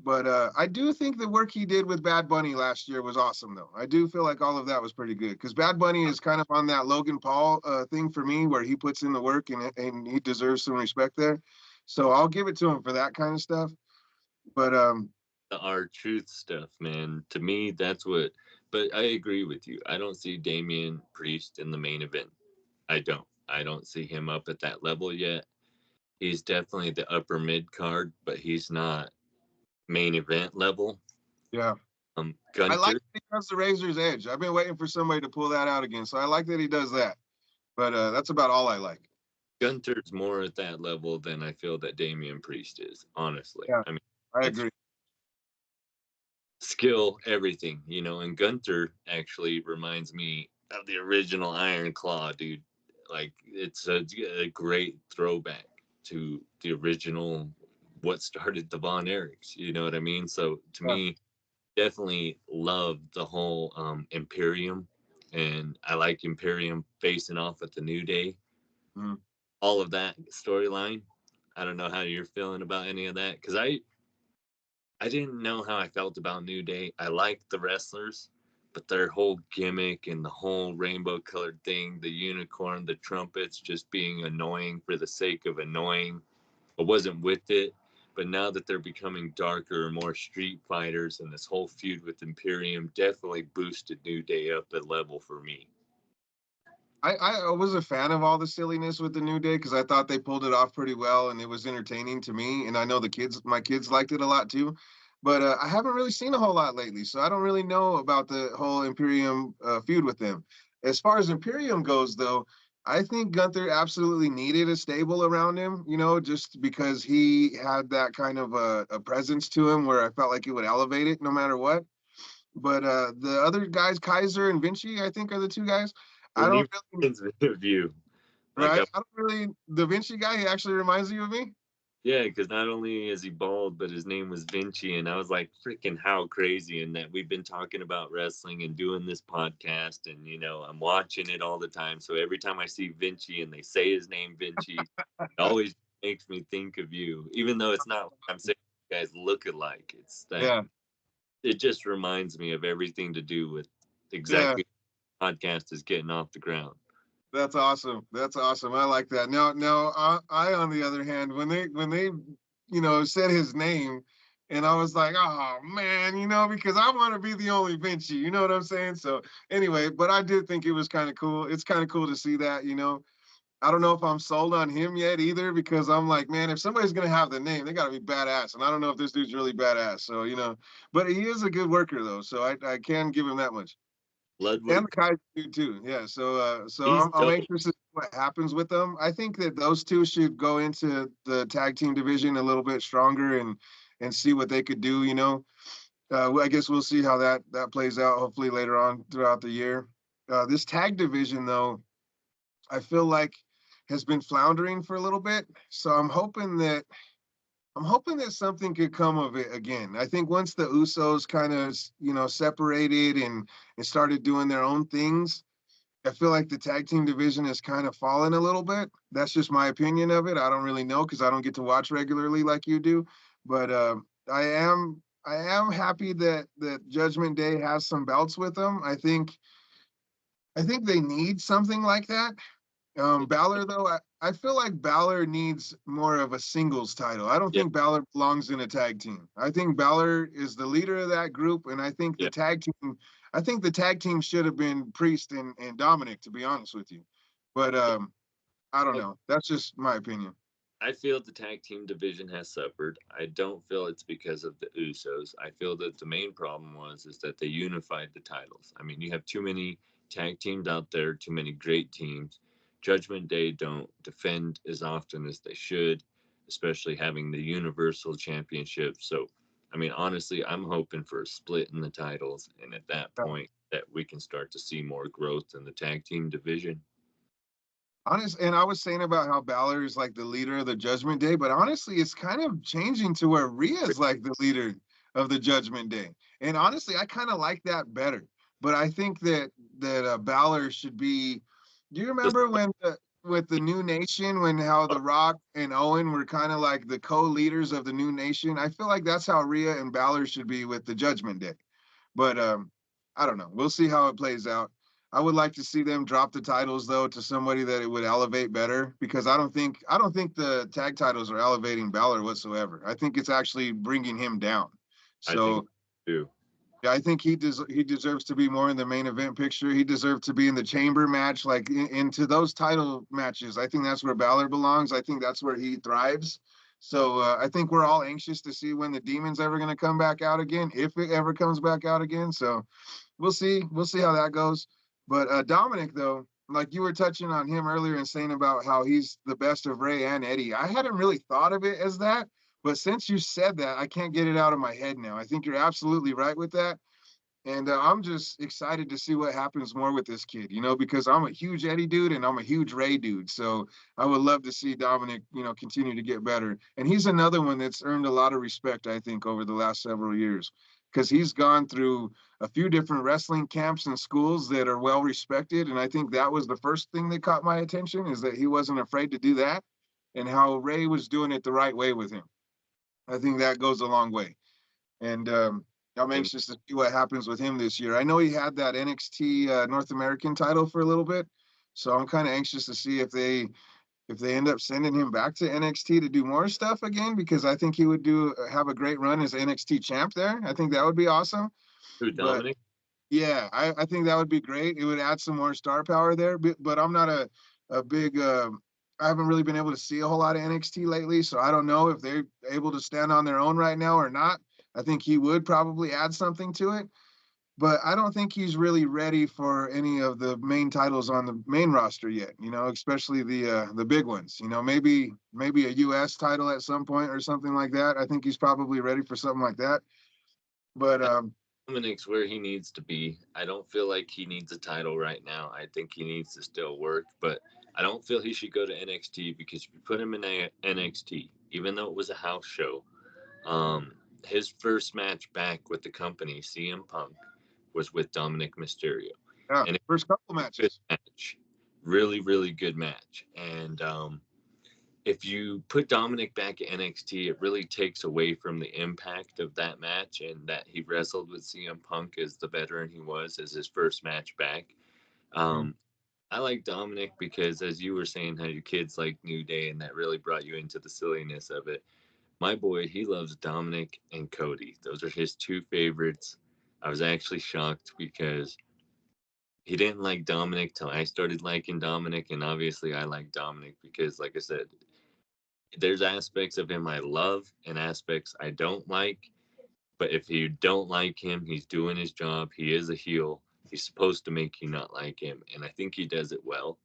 But I do think the work he did with Bad Bunny last year was awesome, though. I do feel like all of that was pretty good because Bad Bunny is kind of on that Logan Paul thing for me, where he puts in the work and he deserves some respect there. So I'll give it to him for that kind of stuff. But The R-Truth stuff, man. To me, that's what. But I agree with you. I don't see Damian Priest in the main event. I don't. I don't see him up at that level yet. He's definitely the upper mid card, but he's not main event level. yeah, I like Gunter, that he does the Razor's Edge. I've been waiting for somebody to pull that out again, so I like that he does that. But that's about all I like. Gunter's more at that level than I feel that Damian Priest is. Honestly, Yeah, I mean I that's agree. skill, everything, And Gunter actually reminds me of the original Iron Claw, dude. Like it's a great throwback to the original, what started the Von Erichs. You know what I mean? So to Yeah. me, definitely love the whole Imperium, and I like Imperium facing off with the New Day. Mm. All of that storyline. I don't know how you're feeling about any of that because I didn't know how I felt about New Day. I liked the wrestlers, but their whole gimmick and the whole rainbow colored thing, the unicorn, the trumpets, just being annoying for the sake of annoying. I wasn't with it. But now that they're becoming darker, more street fighters, and this whole feud with Imperium definitely boosted New Day up a level for me. I was a fan of all the silliness with the New Day because I thought they pulled it off pretty well and it was entertaining to me. And I know my kids liked it a lot too. But I haven't really seen a whole lot lately, so I don't really know about the whole Imperium feud with them. As far as Imperium goes, though, I think Gunther absolutely needed a stable around him, just because he had that kind of a presence to him where I felt like he would elevate it no matter what. But the other guys, Kaiser and Vinci, I think are the two guys. I And he don't really reminds me of you. Like, Right? I don't really the Vinci guy, he actually reminds you of me. yeah, because not only is he bald, but his name was Vinci. And I was like, freaking how crazy. And that we've been talking about wrestling and doing this podcast. And, I'm watching it all the time. So every time I see Vinci and they say his name, Vinci, it always makes me think of you, even though it's not what I'm saying. guys look alike. It's that Yeah, it just reminds me of everything to do with yeah. exactly podcast is getting off the ground. That's awesome. That's awesome. I like that. Now, I on the other hand, when they said his name, and I was like, oh man, because I want to be the only Vinci. You know what I'm saying? So anyway, but I did think it was kind of cool. It's kind of cool to see that. I don't know if I'm sold on him yet either, because I'm like, man, if somebody's gonna have the name, they gotta be badass, and I don't know if this dude's really badass. So but he is a good worker though, so I can give him that much. And Ludwig, the Kai dude too. Yeah. So he's I'm dope. anxious to see what happens with them. I think that those two should go into the tag team division a little bit stronger and see what they could do. I guess we'll see how that plays out. Hopefully later on throughout the year. This tag division though, I feel like has been floundering for a little bit. So I'm hoping that something could come of it again. I think once the Usos kind of, separated and started doing their own things, I feel like the tag team division has kind of fallen a little bit. That's just my opinion of it. I don't really know because I don't get to watch regularly like you do. But I am happy that Judgment Day has some belts with them. I think they need something like that. Balor though, I feel like Balor needs more of a singles title. I don't Yeah, think Balor belongs in a tag team. I think Balor is the leader of that group, and yeah. I think the tag team should have been Priest and Dominic, to be honest with you. But I don't Oh, know. That's just my opinion. I feel the tag team division has suffered. I don't feel it's because of the Usos. I feel that the main problem was is that they unified the titles. I mean, you have too many tag teams out there, too many great teams. Judgment Day don't defend as often as they should, especially having the Universal Championship. So, I mean, honestly, I'm hoping for a split in the titles, and at that point, that we can start to see more growth in the tag team division. Honest, and I was saying about how Balor is like the leader of the Judgment Day, but honestly, it's kind of changing to where Rhea is like the leader of the Judgment Day. And honestly, I kind of like that better. But I think that Balor should be. Do you Just, remember with the New Nation, when how The Rock and Owen were kind of like the co-leaders of the New Nation? I feel like that's how Rhea and Balor should be with the Judgment Day. But I don't know. We'll see how it plays out. I would like to see them drop the titles though to somebody that it would elevate better, because I don't think the tag titles are elevating Balor whatsoever. I think it's actually bringing him down. I think, So too. yeah, I think he deserves to be more in the main event picture. He deserves to be in the chamber match, like into those title matches. I think that's where Balor belongs. I think that's where he thrives. So I think we're all anxious to see when the Demon's ever going to come back out again, if it ever comes back out again. So we'll see. We'll see how that goes. But Dominic, though, like you were touching on him earlier and saying about how he's the best of Ray and Eddie, I hadn't really thought of it as that. But since you said that, I can't get it out of my head now. I think you're absolutely right with that. And I'm just excited to see what happens more with this kid, because I'm a huge Eddie dude and I'm a huge Ray dude. So I would love to see Dominic, continue to get better. And he's another one that's earned a lot of respect, I think, over the last several years, because he's gone through a few different wrestling camps and schools that are well respected. And I think that was the first thing that caught my attention, is that he wasn't afraid to do that, and how Ray was doing it the right way with him. I think that goes a long way. And I'm And anxious to see what happens with him this year. I know he had that NXT North American title for a little bit, so I'm kind of anxious to see if they end up sending him back to NXT to do more stuff again, because I think he would do have a great run as NXT champ there. I think that would be awesome. who, But Dominic? yeah, I think that would be great. It would add some more star power there. But I'm not a big. I haven't really been able to see a whole lot of NXT lately, so I don't know if they're able to stand on their own right now or not. I think he would probably add something to it, but I don't think he's really ready for any of the main titles on the main roster yet. Especially the big ones. Maybe a U.S. title at some point or something like that. I think he's probably ready for something like that. But Dominic's where he needs to be. I don't feel like he needs a title right now. I think he needs to still work, but I don't feel he should go to NXT, because if you put him in NXT, even though it was a house show, um, his first match back with the company, CM Punk, was with Dominic Mysterio, yeah, and it first couple was a good matches. match, really, really good match, and if you put Dominic back at NXT, it really takes away from the impact of that match and that he wrestled with CM Punk as the veteran he was as his first match back. Mm. Um, I like Dominic because, as you were saying, how your kids like New Day, and that really brought you into the silliness of it. My boy, he loves Dominic and Cody. Those are his two favorites. I was actually shocked because he didn't like Dominic till I started liking Dominic, and obviously I like Dominic because, like I said, there's aspects of him I love and aspects I don't like. But if you don't like him, he's doing his job. He is a heel. He's supposed to make you not like him, and I think he does it well.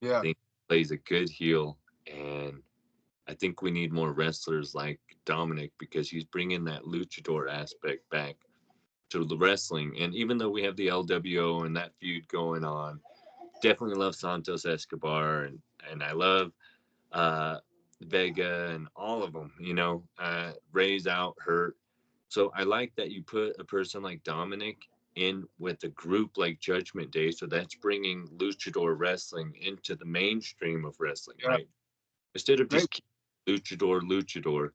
I Yeah. think he plays a good heel, and I think we need more wrestlers like Dominic because he's bringing that luchador aspect back to the wrestling. And even though we have the LWO and that feud going on, definitely love Santos Escobar, and I love uh, Vega and all of them. Ray's out hurt, so I like that you put a person like Dominic in with a group like Judgment Day. So that's bringing luchador wrestling into the mainstream of wrestling, Yeah. right? Instead of Great. just luchador,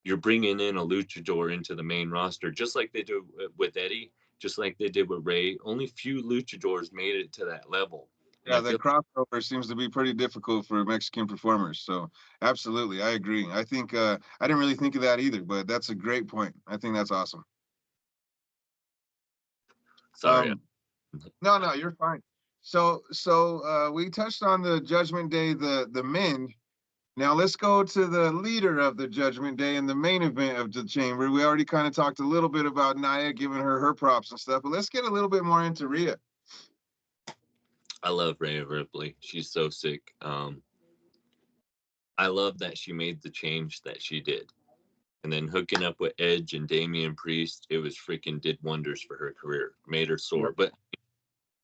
you're bringing in a luchador into the main roster, just like they do with Eddie, just like they did with Ray. Only few luchadors made it to that level, and Yeah, I the feel crossover seems to be pretty difficult for Mexican performers. So absolutely, I agree. I think I didn't really think of that either, but that's a great point. I think that's awesome. sorry. Um, no, no, you're fine. So we touched on the Judgment Day, the men. Now let's go to the leader of the Judgment Day in the main event of the Chamber. We already kind of talked a little bit about Nia, giving her props and stuff, but let's get a little bit more into Rhea. I love Rhea Ripley. She's so sick. I love that she made the change that she did. And then hooking up with Edge and Damian Priest, it was freaking did wonders for her career, made her Yeah, soar. But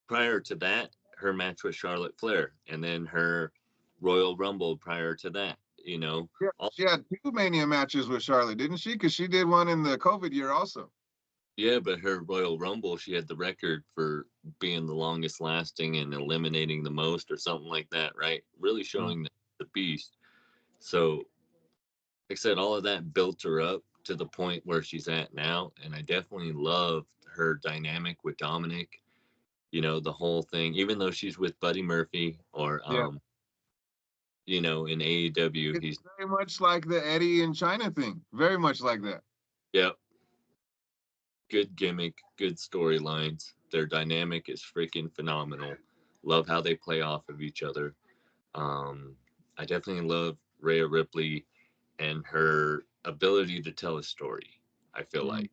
prior to that, her match with Charlotte Flair, and then her Royal Rumble prior to that, yeah. all, She had two Mania matches with Charlotte, didn't she? Because she did one in the COVID year also. yeah, but her Royal Rumble, she had the record for being the longest lasting and eliminating the most or something like that, right? Really Mm. showing the beast. So, like I said, all of that built her up to the point where she's at now. And I definitely loved her dynamic with Dominic, the whole thing, even though she's with Buddy Murphy or, Yeah. in AEW, It's he's, very much like the Eddie and China thing. Very much like that. yep, good gimmick, good storylines. Their dynamic is freaking phenomenal. Love how they play off of each other. Um, I definitely love Rhea Ripley and her ability to tell a story. I feel Mm. like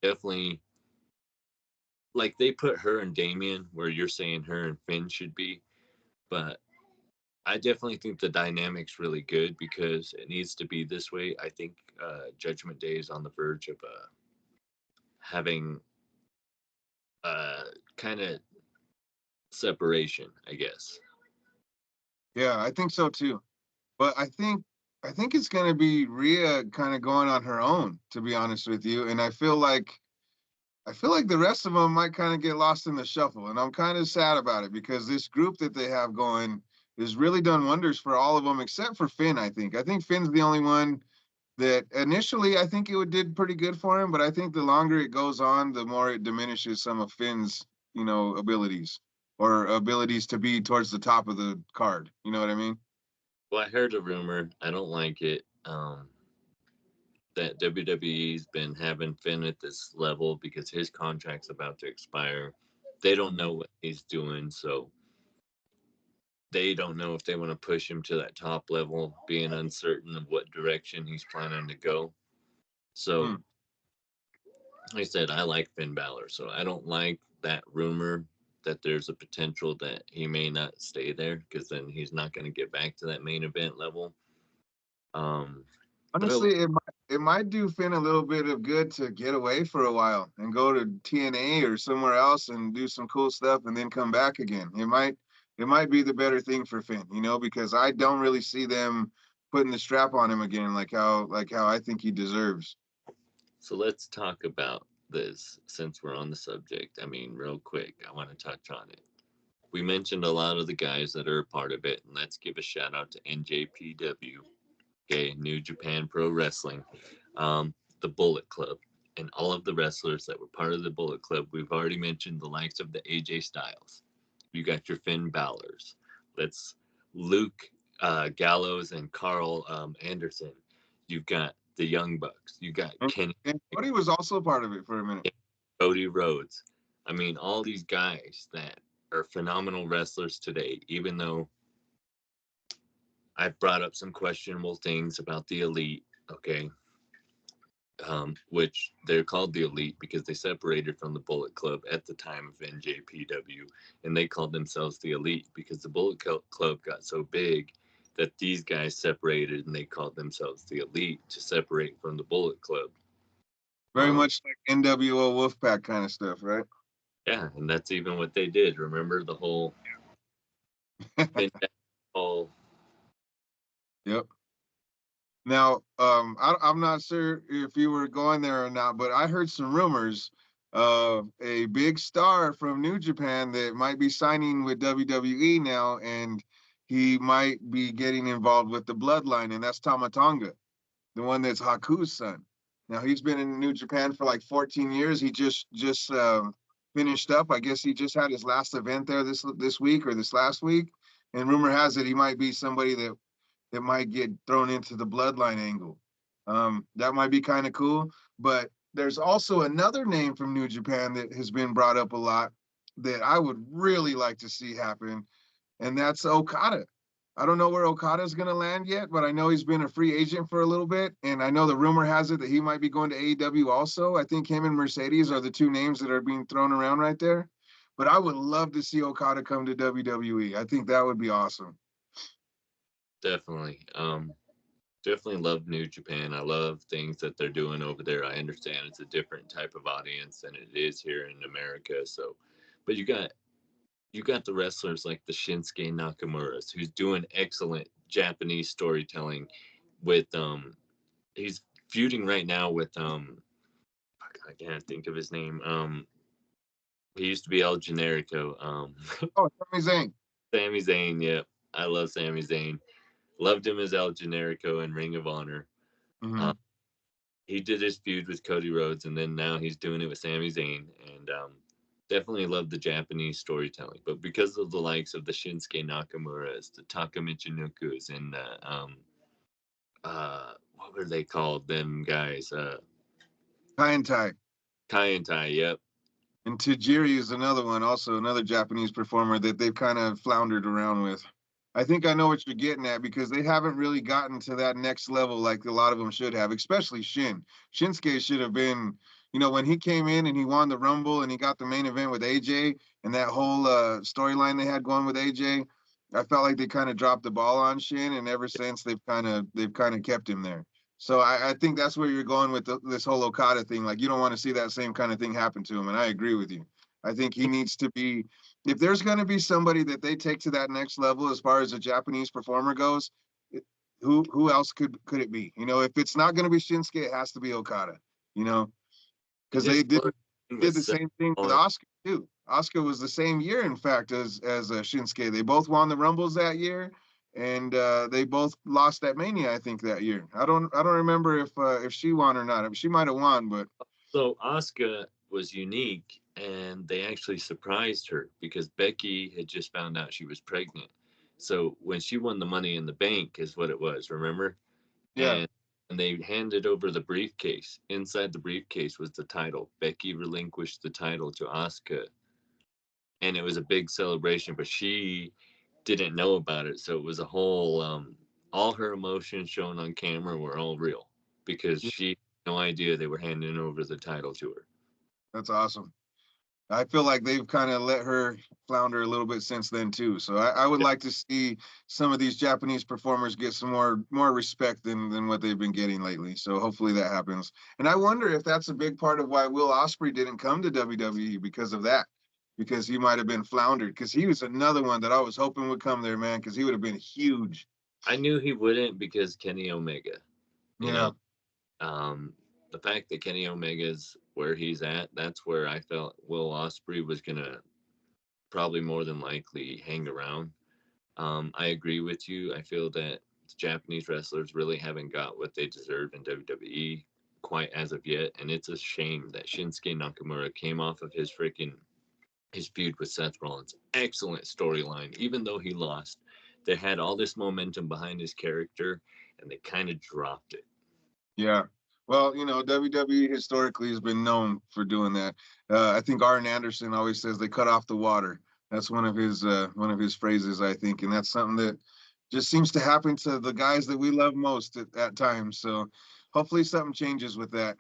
definitely like they put her and Damien where you're saying her and Finn should be, but I definitely think the dynamic's really good because it needs to be this way. I think Judgment Day is on the verge of having kind of separation, I guess. Yeah, I think so too. But I think it's gonna be Rhea kind of going on her own, to be honest with you. And I feel like the rest of them might kind of get lost in the shuffle, and I'm kind of sad about it because this group that they have going has really done wonders for all of them except for Finn. I think Finn's the only one that initially I think it would did pretty good for him, but I think the longer it goes on, the more it diminishes some of Finn's abilities or abilities to be towards the top of the card. You know what I mean? Well, I heard a rumor. I don't like it. That WWE's been having Finn at this level because his contract's about to expire. They don't Mhm. know what he's doing, so they don't know if they want to push him to that top level, being uncertain of what direction he's planning to go. So, Hmm. like I said, I like Finn Balor, so I don't like that rumor that there's a potential that he may not stay there because then he's not going to get back to that main event level. Um, but Honestly, it might do Finn a little bit of good to get away for a while and go to TNA or somewhere else and do some cool stuff and then come back again. It might be the better thing for Finn, because I don't really see them putting the strap on him again like how I think he deserves. so let's talk about this since we're on the subject. I mean, real quick, I want to touch on it. we mentioned a lot of the guys that are a part of it, and let's give a shout out to NJPW, okay, New Japan Pro Wrestling, the Bullet Club, and all of the wrestlers that were part of the Bullet Club. We've already mentioned the likes of the AJ Styles. You got your Finn Balor's. Let's Luke Gallows and Carl Anderson. You've got the Young Bucks. You got And, Kenny, and Cody was also part of it for a minute. Cody Rhodes. I mean, all these guys that are phenomenal wrestlers today, even though I've brought up some questionable things about the elite, okay, which they're called the elite because they separated from the Bullet Club at the time of NJPW, and they called themselves the elite because the Bullet Club got so big that these guys separated and they called themselves the elite to separate from the Bullet Club. Very much like NWO Wolfpack kind of stuff, right? Yeah, and that's even what they did. Remember the whole whole Yep. Now, I'm not sure if you were going there or not, but I heard some rumors of a big star from New Japan that might be signing with WWE now, and he might be getting involved with the Bloodline, and that's Tamatonga, the one that's Haku's son. Now he's been in New Japan for like 14 years. He just finished up. I guess he just had his last event there this week or this last week, and rumor has it he might be somebody that might get thrown into the bloodline angle. That might be kind of cool. But there's also another name from New Japan that has been brought up a lot that I would really like to see happen, and that's Okada. I don't know where Okada's going to land yet, but I know he's been a free agent for a little bit. And I know the rumor has it that he might be going to AEW also. I think him and Mercedes are the two names that are being thrown around right there. But I would love to see Okada come to WWE. I think that would be awesome. definitely. Definitely love New Japan. I love things that they're doing over there. I understand it's a different type of audience than it is here in America. So, but you got the wrestlers like the Shinsuke Nakamura's, who's doing excellent Japanese storytelling. With he's feuding right now with I can't think of his name. He used to be El Generico. Oh, Sami Zayn. Sami Zayn. Yep, I love Sami Zayn. Loved him as El Generico in Ring of Honor. Mm-hmm. He did his feud with Cody Rhodes, and then now he's doing it with Sami Zayn. And definitely love the Japanese storytelling. But because of the likes of the Shinsuke Nakamura's, the Taka Michinoku's, and the what were they called? Them guys, Kai and Tai. Kai and Tai. Yep. And Tajiri is another one, also another Japanese performer that they've kind of floundered around with. I think I know what you're getting at because they haven't really gotten to that next level like a lot of them should have, especially Shin. Shinsuke should have been, when he came in and he won the Rumble and he got the main event with AJ and that whole storyline they had going with AJ. I felt like they kind of dropped the ball on Shin, and ever since they've kind of kept him there. So I think that's where you're going with this whole Okada thing. Like you don't want to see that same kind of thing happen to him, and I agree with you. I think he needs to be. If there's going to be somebody that they take to that next level as far as a Japanese performer goes, who else could it be? If it's not going to be Shinsuke, it has to be Okada. You know, because they did the same thing with Oscar too. Oscar was the same year, in fact, as Shinsuke. They both won the Rumbles that year, and they both lost at Mania, I think, that year. I don't remember if she won or not. She might have won, but So Asuka was unique, and they actually surprised her because Becky had just found out she was pregnant. So when she won the Money in the Bank, is what it was. Remember? yeah, And they handed over the briefcase. Inside the briefcase was the title. Becky relinquished the title to Asuka, and it was a big celebration. But she didn't know about it, so it was a whole. All her emotions shown on camera were all real because she had no idea they were handing over the title to her. that's awesome. I feel like they've kind of let her flounder a little bit since then too. So I would like to see some of these Japanese performers get some more respect than what they've been getting lately. So hopefully that happens. And I wonder if that's a big part of why Will Ospreay didn't come to WWE because of that, because he might have been floundered. Because he was another one that I was hoping would come there, man. Because he would have been huge. I knew he wouldn't because Kenny Omega. You Yeah. know, the fact that Kenny Omega's where he's at, that's where I felt Will Ospreay was gonna probably more than likely hang around. I agree with you. I feel that the Japanese wrestlers really haven't got what they deserve in WWE quite as of yet, and it's a shame that Shinsuke Nakamura came off of his feud with Seth Rollins. Excellent storyline, even though he lost. They had all this momentum behind his character, and they kind of dropped it. Yeah. Well, WWE historically has been known for doing that. I think Arn Anderson always says they cut off the water. That's one of his phrases, I think, and that's something that just seems to happen to the guys that we love most at times. So hopefully something changes with that.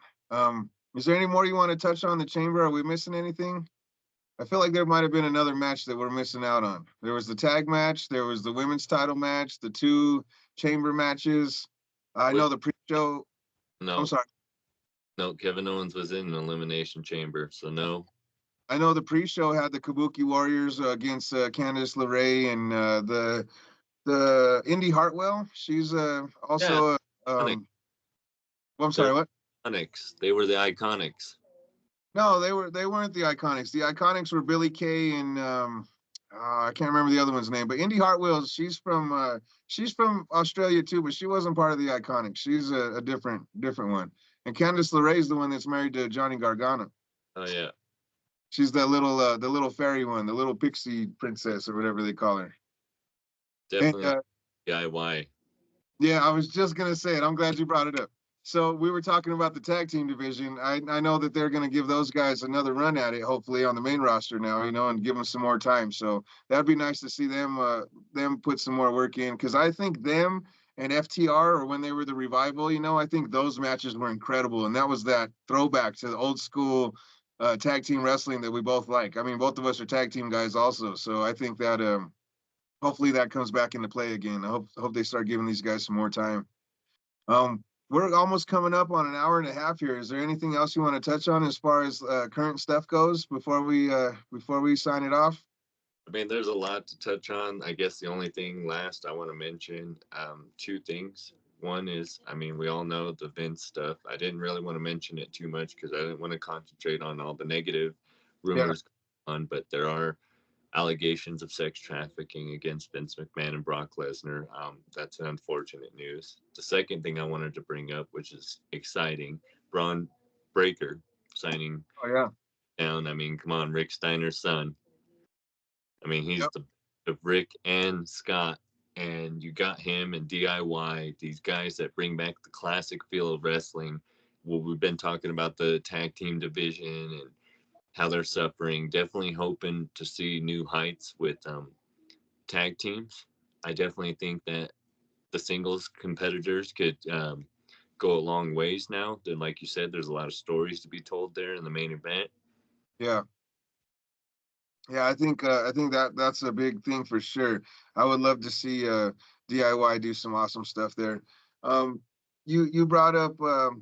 Is there any more you want to touch on the chamber? Are we missing anything? I feel like there might have been another match that we're missing out on. There was the tag match, there was the women's title match, the two chamber matches. I With know the pre-show. I'm no, sorry. no, Kevin Owens was in an elimination chamber, so no. I know the pre-show had the Kabuki Warriors against Candice LeRae and the Indy Hartwell. She's Yeah, also iconic. well, I'm They're sorry, what? iconics. They were the iconics. No, they weren't the Iconics. The Iconics were Billy Kay and I can't remember the other one's name, but Indy Hartwell. She's from Australia too, but she wasn't part of the Iconics. She's a different one. And Candice LeRae is the one that's married to Johnny Gargano. Oh yeah, She's the little fairy one, the little pixie princess or whatever they call her. And definitely DIY. yeah, I was just gonna say it. I'm glad you brought it up. So we were talking about the tag team division. I know that they're gonna give those guys another run at it, hopefully on the main roster now, and give them some more time. So that'd be nice to see them put some more work in because I think them and FTR or when they were the revival, I think those matches were incredible, and that was that throwback to the old school tag team wrestling that we both like. I mean, both of us are tag team guys also, so I think that hopefully that comes back into play again. I hope they start giving these guys some more time. We're almost coming up on an hour and a half here. Is there anything else you want to touch on as far as current stuff goes before we sign it off? I mean, there's a lot to touch on. I guess the only thing last I want to mention, two things. One is, I mean, we all know the Vince stuff. I didn't really want to mention it too much because I didn't want to concentrate on all the negative Yeah, rumors on, but there are allegations of sex trafficking against Vince McMahon and Brock Lesnar. That's an unfortunate news. The second thing I wanted to bring up, which is exciting, Braun Breaker signing oh yeah, down. I mean, come on, Rick Steiner's son. I mean, he's yep, the of Rick and Scott, and you got him and DIY, these guys that bring back the classic feel of wrestling. Well, we've been talking about the tag team division and how they're suffering. Definitely hoping to see new heights with tag teams. I definitely think that the singles competitors could go a long ways now. Then, like you said, there's a lot of stories to be told there in the main event. yeah. Yeah, I think that's a big thing for sure. I would love to see DIY do some awesome stuff there. Um, you brought up oh,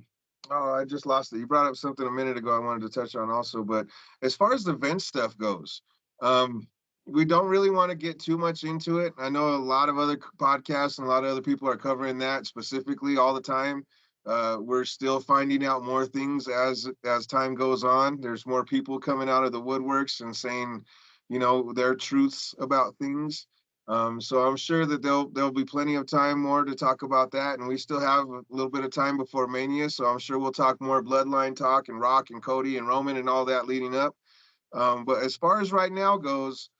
I just lost it. You brought up something a minute ago I wanted to touch on also, but as far as the vent stuff goes, um, we don't really want to get too much into it. I know a lot of other podcasts and a lot of other people are covering that specifically all the time. We're still finding out more things as time goes on. There's more people coming out of the woodworks and saying, their truths about things. So I'm sure that there'll be plenty of time more to talk about that, and we still have a little bit of time before Mania. So I'm sure we'll talk more Bloodline talk and Rock and Cody and Roman and all that leading up. But as far as right now goes,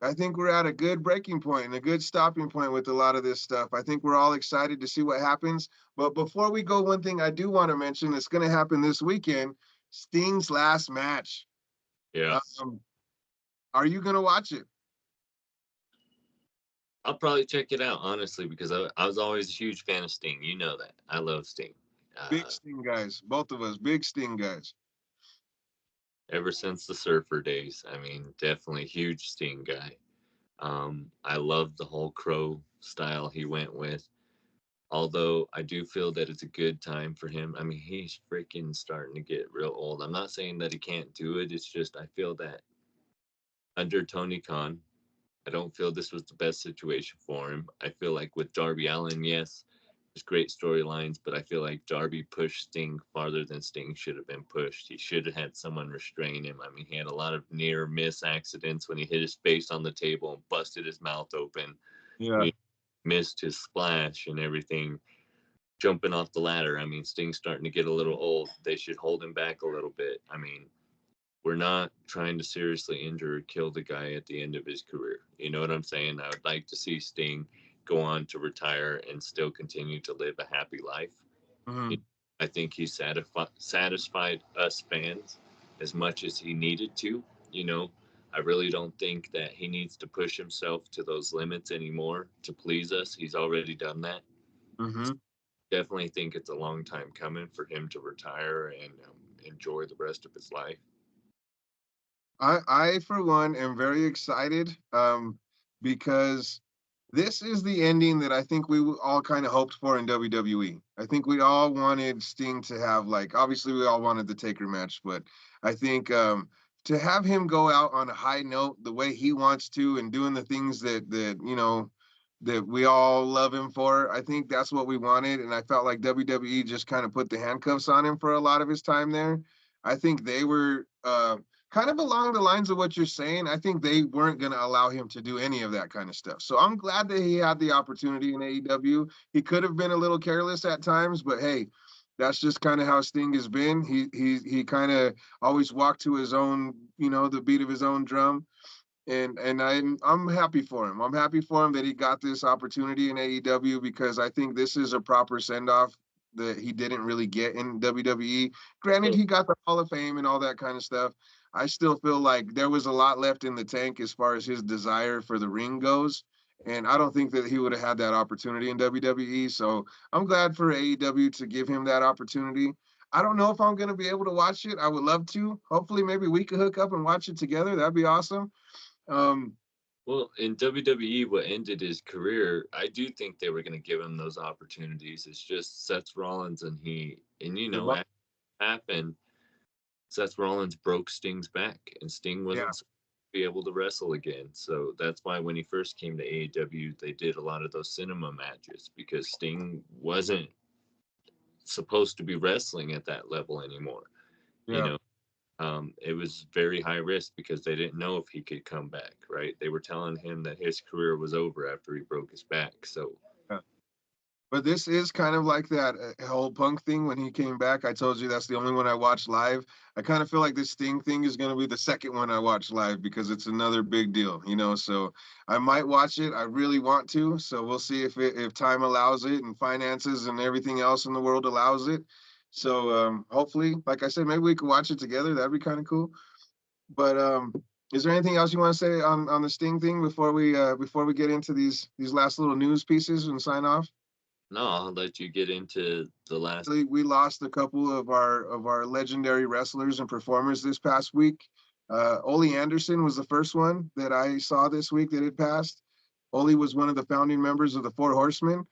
I think we're at a good breaking point and a good stopping point with a lot of this stuff. I think we're all excited to see what happens. But before we go, one thing I do want to mention that's going to happen this weekend: Sting's last match. Yeah. Um, are you going to watch it? I'll probably check it out, honestly, because I was always a huge fan of Sting. You know that. I love Sting. Big Uh, Sting guys, both of us, big Sting guys. Ever since the Surfer days, I mean, definitely huge Sting guy. I love the whole Crow style he went with. Although I do feel that it's a good time for him. I mean, he's freaking starting to get real old. I'm not saying that he can't do it. It's just I feel that under Tony Khan, I don't feel this was the best situation for him. I feel like with Darby Allin, yes, There's great storylines, but I feel like Darby pushed Sting farther than Sting should have been pushed. He should have had someone restrain him. I mean, he had a lot of near miss accidents when he hit his face on the table and busted his mouth open. Yeah. We missed his splash and everything, jumping off the ladder. I mean, Sting's starting to get a little old. They should hold him back a little bit. I mean, we're not trying to seriously injure or kill the guy at the end of his career. You know what I'm saying? I would like to see Sting go on to retire and still continue to live a happy life. Hmm. I think he satisfied us fans as much as he needed to. You know, I really don't think that he needs to push himself to those limits anymore to please us. He's already done that. Hmm. Definitely think it's a long time coming for him to retire and enjoy the rest of his life. I for one am very excited, because this is the ending that I think we all kind of hoped for in WWE. I think we all wanted Sting to have, like, obviously we all wanted the Taker match, but I think, to have him go out on a high note the way he wants to and doing the things that that we all love him for, I think that's what we wanted. And I felt like WWE just kind of put the handcuffs on him for a lot of his time there. I think they were, kind of along the lines of what you're saying. I think they weren't going to allow him to do any of that kind of stuff. So I'm glad that he had the opportunity in AEW. He could have been a little careless at times, but hey, that's just kind of how Sting has been. He kind of always walked to his own, the beat of his own drum. And I'm happy for him. I'm happy for him that he got this opportunity in AEW, because I think this is a proper send off that he didn't really get in WWE. Granted, So, he got the Hall of Fame and all that kind of stuff. I still feel like there was a lot left in the tank as far as his desire for the ring goes. And I don't think that he would have had that opportunity in WWE. So I'm glad for AEW to give him that opportunity. I don't know if I'm going to be able to watch it. I would love to. Hopefully, maybe we could hook up and watch it together. That'd be awesome. Um, well, in WWE, what ended his career, I do think they were going to give him those opportunities. It's just Seth Rollins and we love, after it happened, Seth Rollins broke Sting's back, and Sting yeah, wasn't supposed to be able to wrestle again. So that's why when he first came to AEW, they did a lot of those cinema matches because Sting wasn't supposed to be wrestling at that level anymore. You yeah. know, it was very high risk because they didn't know if he could come back. Right? They were telling him that his career was over after he broke his back. So Yeah. But this is kind of like that whole Punk thing when he came back. I told you that's the only one I watched live. I kind of feel like this Sting thing is going to be the second one I watch live because it's another big deal. So I might watch it. I really want to. So we'll see if time allows it and finances and everything else in the world allows it. So hopefully, like I said, maybe we could watch it together. That'd be kind of cool. But is there anything else you want to say on the Sting thing before we get into these last little news pieces and sign off? no, I'll let you get into the last. We lost a couple of our legendary wrestlers and performers this past week. Ole Anderson was the first one that I saw this week that had passed. Ole was one of the founding members of the Four Horsemen.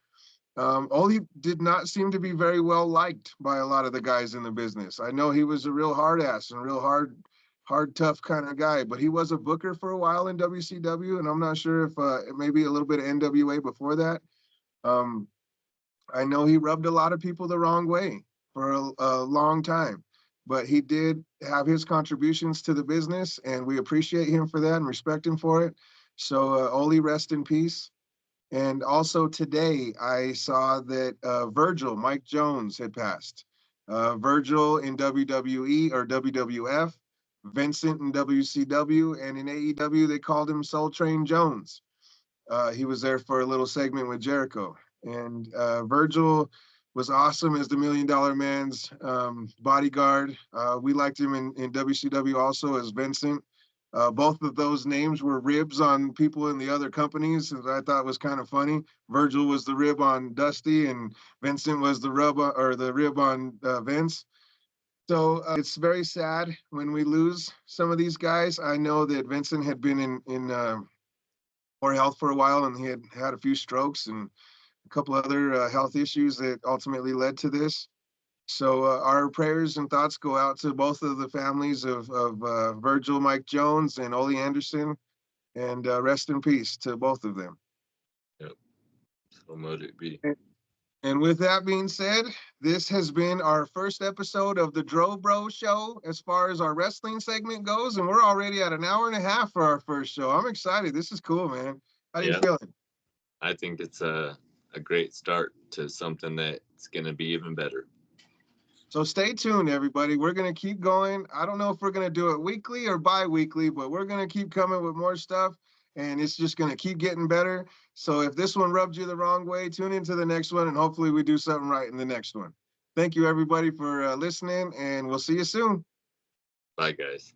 Ole did not seem to be very well liked by a lot of the guys in the business. I know he was a real hard ass and real hard, tough kind of guy, but he was a booker for a while in WCW, and I'm not sure if maybe a little bit of NWA before that. Um, I know he rubbed a lot of people the wrong way for a long time, but he did have his contributions to the business, and we appreciate him for that and respect him for it. So, Ole, rest in peace. And also today, I saw that Virgil, Mike Jones, had passed. Virgil in WWE or WWF, Vincent in WCW, and in AEW, they called him Soul Train Jones. He was there for a little segment with Jericho. And Virgil was awesome as the Million Dollar Man's bodyguard. We liked him in WCW also as Vincent. Both of those names were ribs on people in the other companies, and I thought was kind of funny. Virgil was the rib on Dusty, and Vincent was the the rib on Vince. So it's very sad when we lose some of these guys. I know that Vincent had been in poor health for a while, and he had had a few strokes and a couple other health issues that ultimately led to this. So our prayers and thoughts go out to both of the families of Virgil Mike Jones and Ole Anderson, and rest in peace to both of them. Yep. So mote it be. And with that being said, this has been our first episode of the Dro Bros Show as far as our wrestling segment goes. And we're already at an hour and a half for our first show. I'm excited. This is cool, man. How do you Yeah, feeling? I think it's a great start to something that's going to be even better. So stay tuned, everybody. We're going to keep going. I don't know if we're going to do it weekly or bi-weekly, but we're going to keep coming with more stuff, and it's just going to keep getting better. So if this one rubbed you the wrong way, tune into the next one, and hopefully we do something right in the next one. Thank you, everybody, for listening, and we'll see you soon. Bye, guys.